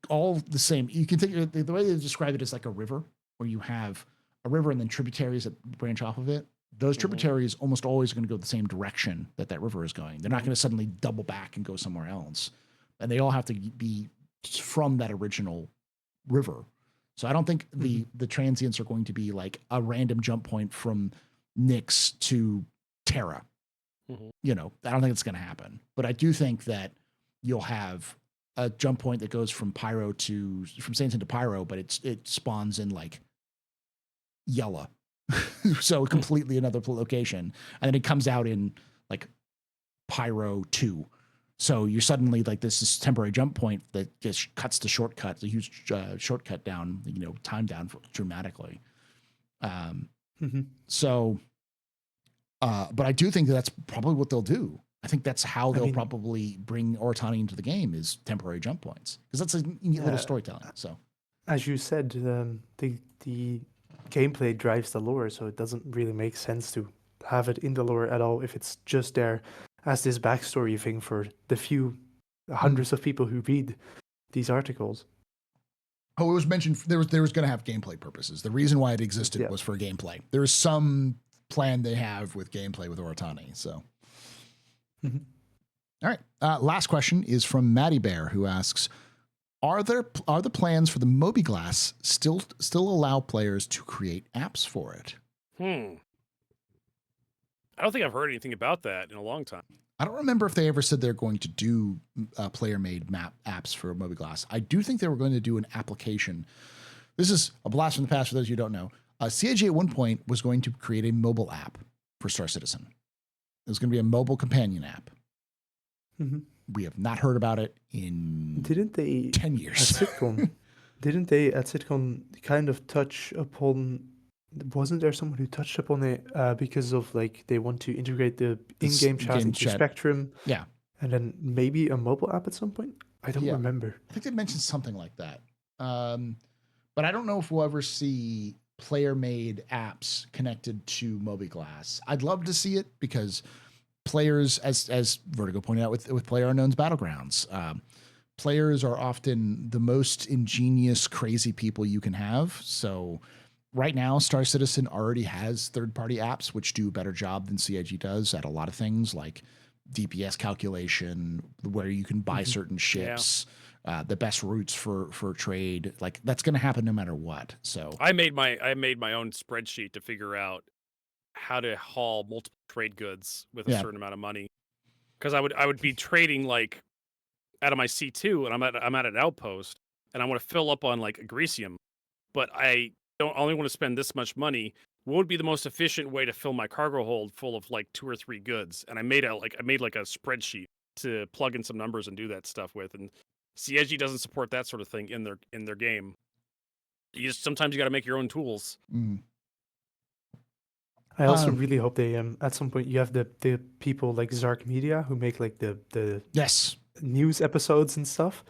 all the same. You can think the way they describe it is like a river, where you have a river and then tributaries that branch off of it. Those tributaries almost always are going to go the same direction that river is going. They're not going to suddenly double back and go somewhere else. And they all have to be from that original river. So I don't think the transients are going to be like a random jump point from Nyx to Terra. I don't think it's going to happen. But I do think that you'll have a jump point that goes from Saints into Pyro, but it spawns in like Yella. So completely another location. And then it comes out in like Pyro 2. So you're suddenly like this temporary jump point that just cuts the shortcut, the huge shortcut down, time down dramatically. So, but I do think that's probably what they'll do. I think that's how they'll probably bring Oratani into the game, is temporary jump points, because that's a neat little storytelling. So, as you said, the gameplay drives the lore, so it doesn't really make sense to have it in the lore at all if it's just there as this backstory thing for the few hundreds of people who read these articles. Oh, it was mentioned there was going to have gameplay purposes. The reason why it existed was for gameplay. There is some plan they have with gameplay with Oratani. So, all right. Last question is from Maddie Bear, who asks, Are the plans for the MobiGlas still allow players to create apps for it? I don't think I've heard anything about that in a long time. I don't remember if they ever said they're going to do player-made map apps for MobiGlas. I do think they were going to do an application. This is a blast from the past for those of you who don't know. CIG at one point was going to create a mobile app for Star Citizen. It was going to be a mobile companion app. We have not heard about it in 10 years. At CitCon, didn't they at CitCon kind of touch upon? Wasn't there someone who touched upon it because of like they want to integrate the in-game chat into Spectrum? Yeah, and then maybe a mobile app at some point. I don't remember. I think they mentioned something like that. But I don't know if we'll ever see player-made apps connected to MobiGlas. I'd love to see it because players, as Vertigo pointed out with PlayerUnknown's Battlegrounds, players are often the most ingenious, crazy people you can have. So right now, Star Citizen already has third-party apps which do a better job than CIG does at a lot of things, like DPS calculation, where you can buy certain ships, the best routes for trade. Like that's going to happen no matter what. So I made my own spreadsheet to figure out how to haul multiple trade goods with a certain amount of money, because I would be trading like out of my C2, and I'm at an outpost, and I want to fill up on like Agricium, but I only want to spend this much money. What would be the most efficient way to fill my cargo hold full of like 2 or 3 goods? And I made like a spreadsheet to plug in some numbers and do that stuff with. And CSG doesn't support that sort of thing in their game. Sometimes you got to make your own tools. I also really hope they at some point you have the people like Zark Media who make like the news episodes and stuff.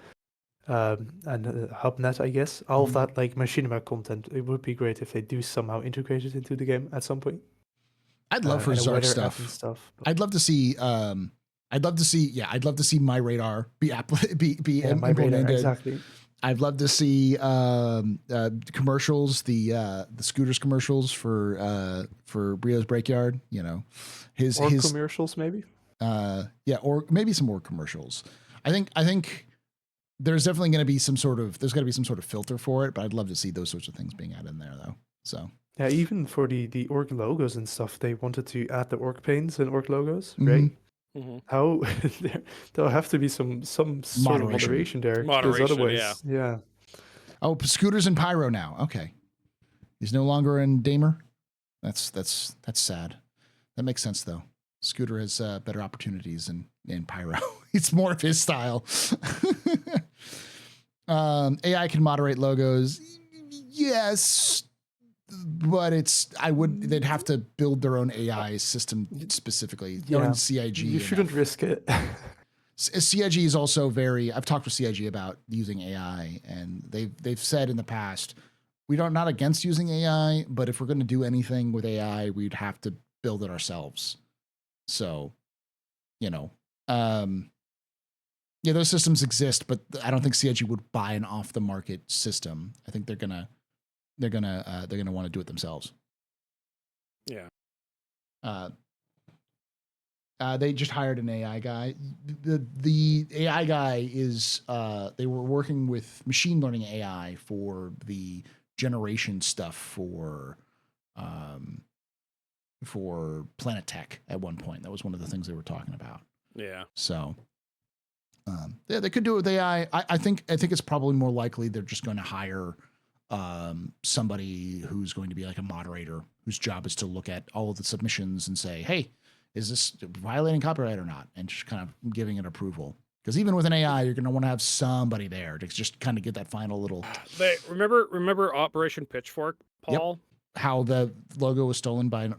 And HubNet, I guess, all of that like machinima content. It would be great if they do somehow integrate it into the game at some point. I'd love for and a Zark weather app stuff. and stuff. But I'd love to see. I'd love to see my radar be my radar, implemented. exactly. I'd love to see commercials, the scooters commercials for Brio's Breakyard. You know, his commercials maybe. Or maybe some more commercials. I think there's definitely going to be some sort of filter for it, but I'd love to see those sorts of things being added in there though. So yeah, even for the org logos and stuff, they wanted to add the org panes and org logos, right? Mm-hmm. How there'll have to be some sort of moderation there, because otherwise, yeah. Oh, Scooter's in Pyro now. Okay, he's no longer in Damer. That's sad. That makes sense though. Scooter has better opportunities in Pyro. It's more of his style. AI can moderate logos. Yes, but they'd have to build their own AI system specifically. Yeah, CIG. You shouldn't risk it. CIG is also I've talked with CIG about using AI, and they've said in the past, not against using AI, but if we're going to do anything with AI, we'd have to build it ourselves. So, those systems exist, but I don't think CIG would buy an off the market system. I think they're gonna want to do it themselves. Yeah. They just hired an AI guy. The AI guy is they were working with machine learning AI for the generation stuff for Planet Tech at one point. That was one of the things they were talking about. Yeah. So they could do it with AI. I think it's probably more likely they're just going to hire somebody who's going to be like a moderator whose job is to look at all of the submissions and say, hey, is this violating copyright or not? And just kind of giving it approval. Because even with an AI, you're going to want to have somebody there to just kind of get that final little. Remember Operation Pitchfork, Paul? Yep. How the logo was stolen by a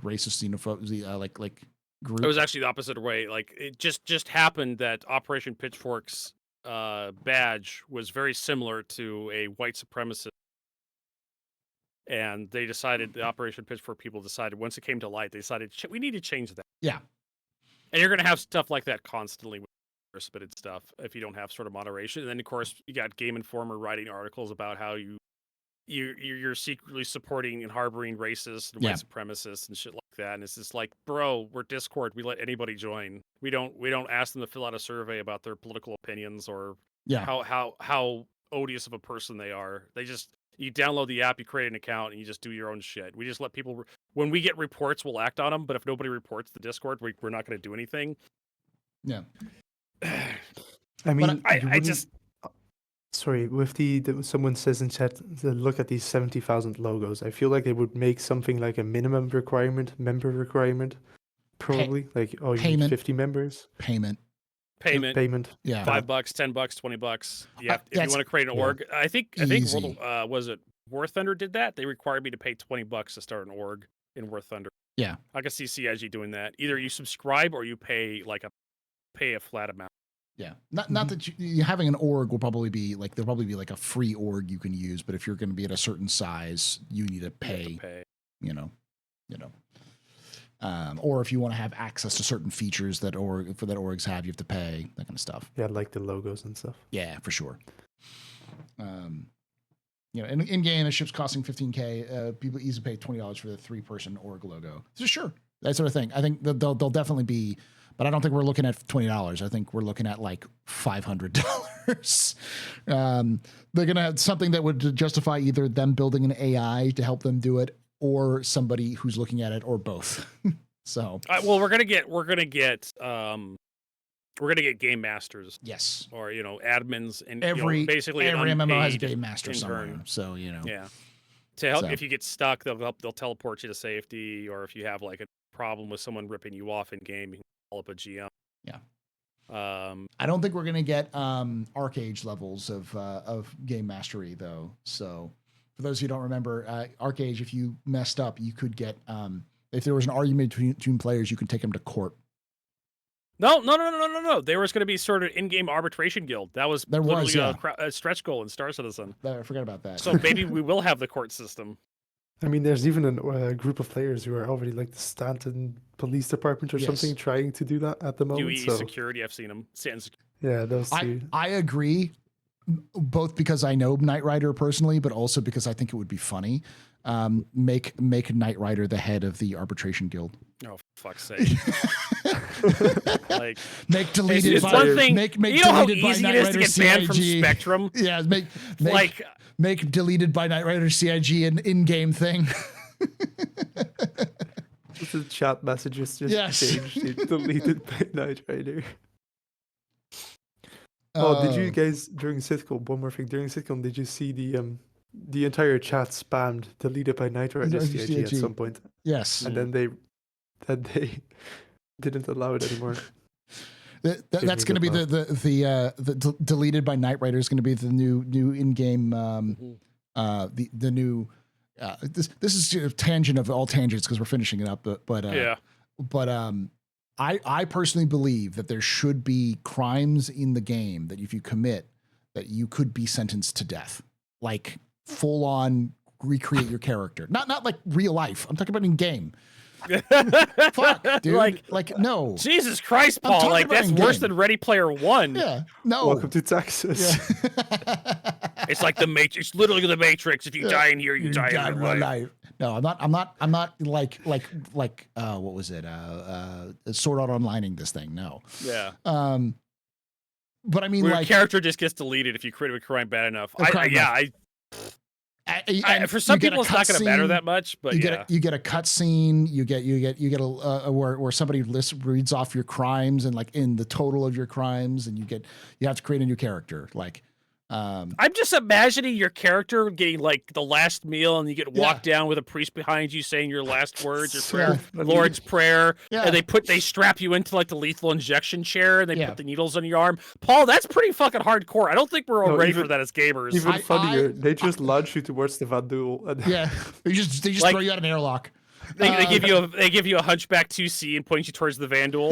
racist xenophobe like group. It was actually the opposite way. Like it just happened that Operation Pitchfork's badge was very similar to a white supremacist. And they decided, the Operation Pitchfork people decided, once it came to light, they decided, we need to change that. Yeah. And you're going to have stuff like that constantly with spitted stuff if you don't have sort of moderation. And then, of course, you got Game Informer writing articles about how you're secretly supporting and harboring racists and white supremacists and shit like that. And it's just like, bro, we're Discord. We let anybody join. We don't ask them to fill out a survey about their political opinions or how odious of a person they are. You download the app, you create an account, and you just do your own shit. We just let people. When we get reports, we'll act on them. But if nobody reports the Discord, we're not going to do anything. Yeah. I mean, I just. Sorry, with someone says in chat, look at these 70,000 logos. I feel like it would make something like a minimum member requirement, probably. You need 50 members. Payment. Yeah. $5, $10, $20. Yeah. If you want to create an org, I think was it War Thunder did that? They required me to pay $20 to start an org in War Thunder. Yeah. I can see CIG doing that. Either you subscribe or you pay a flat amount. Yeah. Not that you having an org will probably be like, there'll probably be like a free org you can use, but if you're going to be at a certain size, you need to pay. Or if you want to have access to certain features that orgs have, you have to pay, that kind of stuff. Yeah, like the logos and stuff. Yeah, for sure. In game, the ship's costing $15K. People easily pay $20 for the 3-person org logo. So sure, that sort of thing. I think they'll definitely be, but I don't think we're looking at $20. I think we're looking at like $500. They're gonna have something that would justify either them building an AI to help them do it, or somebody who's looking at it, or both. So, well, we're gonna get game masters. Yes. Or admins, and every MMO has a game master intern. Somewhere. So Yeah. To help if you get stuck, they'll teleport you to safety, or if you have like a problem with someone ripping you off in game, you can call up a GM. Yeah. I don't think we're gonna get Arcage levels of game mastery though. So for those who don't remember, Arcage, if you messed up, you could get if there was an argument between players, you could take them to court. No. There was going to be sort of in-game arbitration guild. That was a stretch goal in Star Citizen. I forgot about that. So maybe we will have the court system. I mean, there's even a group of players who are already like the Stanton Police Department or something trying to do that at the moment. UE security, I've seen them. Stanton yeah, those two. I agree, both because I know Knight Rider personally, but also because I think it would be funny. Make Knight Rider the head of the Arbitration Guild. Oh, for fuck's sake! Like, make deleted. It's by, one thing. Make you know how deleted easy by it Knight is Rider to get banned from CIG. Spectrum. Yeah, like make deleted by Knight Rider CIG an in-game thing. Just the chat messages just changed to deleted by Knight Rider. Oh, did you guys during CitizenCon? One more thing, during CitizenCon, did you see the entire chat spammed deleted by Knight Rider CIG at some point? Yes, and then they didn't allow it anymore. That's going to be the deleted by Knight Rider is going to be the new in-game the new this is a tangent of all tangents because we're finishing it up, but I personally believe that there should be crimes in the game that if you commit that you could be sentenced to death, like full on recreate your character, not like real life. I'm talking about in game. Fuck, dude. Like no. Jesus Christ, Paul. Like that's worse than Ready Player One. Yeah. No. Welcome to Texas. Yeah. It's like the Matrix. It's literally the Matrix. If you die in here, you die in real life. No, I'm not like what was it? Sword Art Onlining this thing. No. Yeah. But I mean, where your character just gets deleted if you could a crime bad enough. For some people, it's not going to matter that much, but you get a cut scene. You get a where somebody reads off your crimes and like in the total of your crimes, and you have to create a new character. Like, I'm just imagining your character getting like the last meal, and you get walked down with a priest behind you saying your last words, your prayer, Lord's Prayer, and they strap you into like the lethal injection chair, and they put the needles on your arm. Paul, that's pretty fucking hardcore. I don't think we're all ready for that as gamers. Even funnier, they just launch you towards the Van Duel. They just like, throw you out an airlock. They give you a Hunchback 2C and point you towards the Vandal.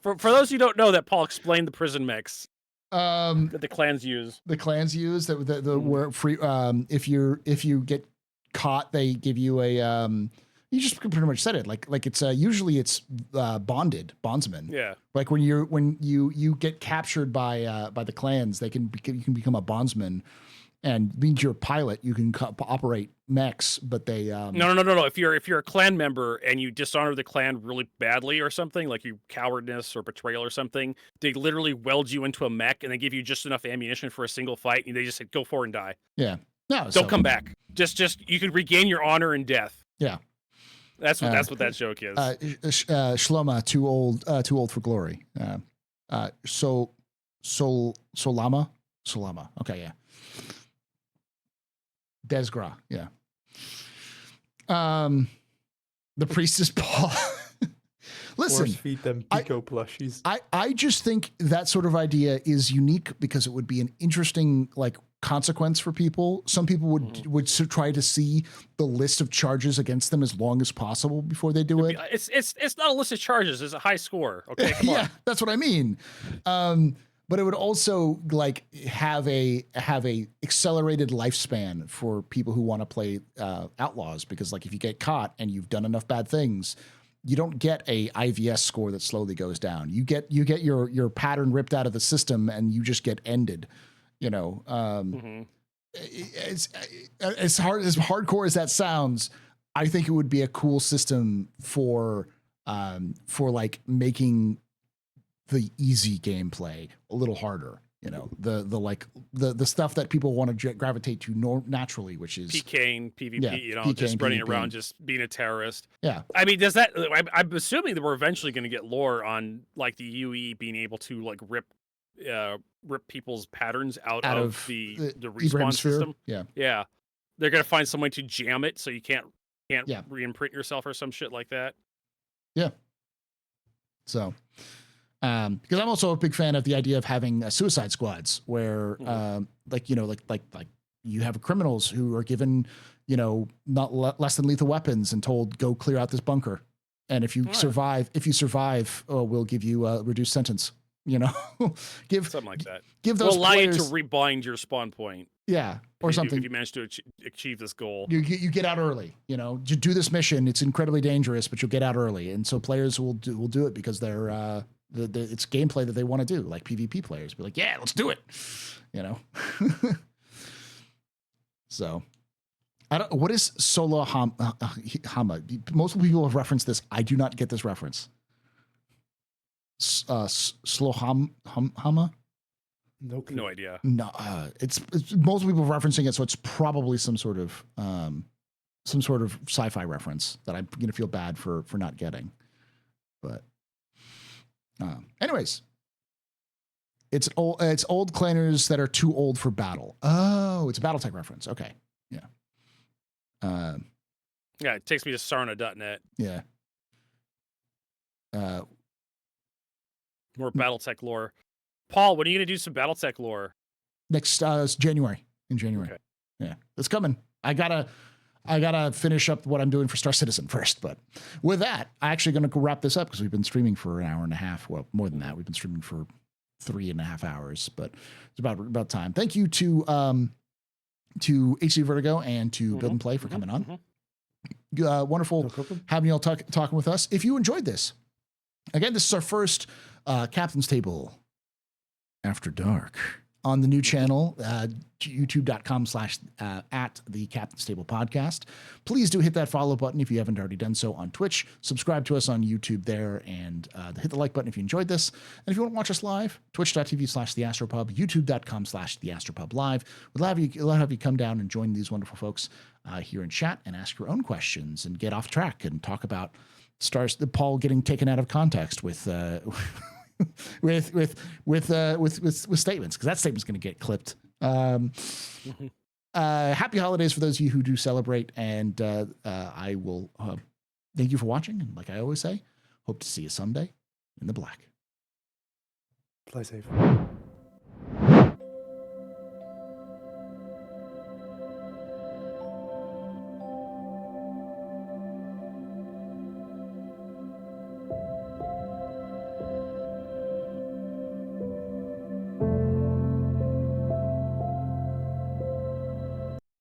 For those who don't know, that Paul explained the prison mix that the clans use. The clans use where free. If you get caught, they give you a. You just pretty much said it. Like it's usually it's bondsmen. Yeah. Like when you get captured by the clans, you can become a bondsman. And means you're a pilot, you can operate mechs, but they No. If you're a clan member and you dishonor the clan really badly or something, like you cowardness or betrayal or something, they literally weld you into a mech and they give you just enough ammunition for a single fight, and they just say, "Go for it and die." Yeah, no, don't come back. Just you can regain your honor in death. Yeah, that's what that joke is. Shloma, too old for glory. Solama. Okay, yeah. Desgra, yeah. The priest is Paul. Listen, force feed them Pico plushies. I just think that sort of idea is unique because it would be an interesting like consequence for people. Some people would try to see the list of charges against them as long as possible before they do it. It's not a list of charges; it's a high score. Okay, come on. That's what I mean. But it would also like have a accelerated lifespan for people who want to play Outlaws, because like if you get caught and you've done enough bad things, you don't get a IVS score that slowly goes down. You get your pattern ripped out of the system and you just get ended. You know, it's as hardcore as that sounds. I think it would be a cool system for like making the easy gameplay a little harder, you know, the stuff that people want to gravitate to naturally, which is PK and PvP, just running around, just being a terrorist. Yeah. I mean, I'm assuming that we're eventually going to get lore on like the UE being able to like rip people's patterns out of the respawn system. Yeah. Yeah. They're going to find some way to jam it so you can't re-imprint yourself or some shit like that. Yeah. So, because I'm also a big fan of the idea of having suicide squads where, like you have criminals who are given, not less than lethal weapons and told, go clear out this bunker. And if you survive, we'll give you a reduced sentence, something like that. Give those we'll allow you to rebind your spawn point. Yeah, or something. If you manage to achieve this goal, you get out early. You know, to do this mission, it's incredibly dangerous, but you'll get out early, and so players will do it because they're it's gameplay that they want to do. Like PvP players be like, yeah, let's do it. You know. So, I don't. What is Solo Hama? Most people have referenced this. I do not get this reference. Slow Hama. Nope. No idea. No, it's most people referencing it, so it's probably some sort of sci-fi reference that I'm gonna feel bad for not getting. But, anyways, it's old clanners that are too old for battle. Oh, it's a BattleTech reference. Okay, yeah. Yeah, it takes me to Sarna.net. Yeah. More BattleTech lore. Paul, when are you going to do some BattleTech lore? Next January. In January. Okay. Yeah, it's coming. I gotta finish up what I'm doing for Star Citizen first. But with that, I'm actually going to wrap this up because we've been streaming for an hour and a half. Well, more than that. We've been streaming for 3.5 hours, but it's about time. Thank you to HC Vertigo and to Build and Play for coming on. Wonderful having y'all talking with us. If you enjoyed this, again, this is our first Captain's Table After Dark on the new channel, youtube.com/ at the Captain's Table Podcast. Please do hit that follow button if you haven't already done so on Twitch. Subscribe to us on YouTube there, and hit the like button if you enjoyed this. And if you want to watch us live, twitch.tv/theastropub, youtube.com/theastropub live. We'd love to have you come down and join these wonderful folks here in chat and ask your own questions and get off track and talk about Paul getting taken out of context with with statements, because that statement's going to get clipped. Happy holidays for those of you who do celebrate, and I will thank you for watching. And like I always say, hope to see you someday in the black. Play safe.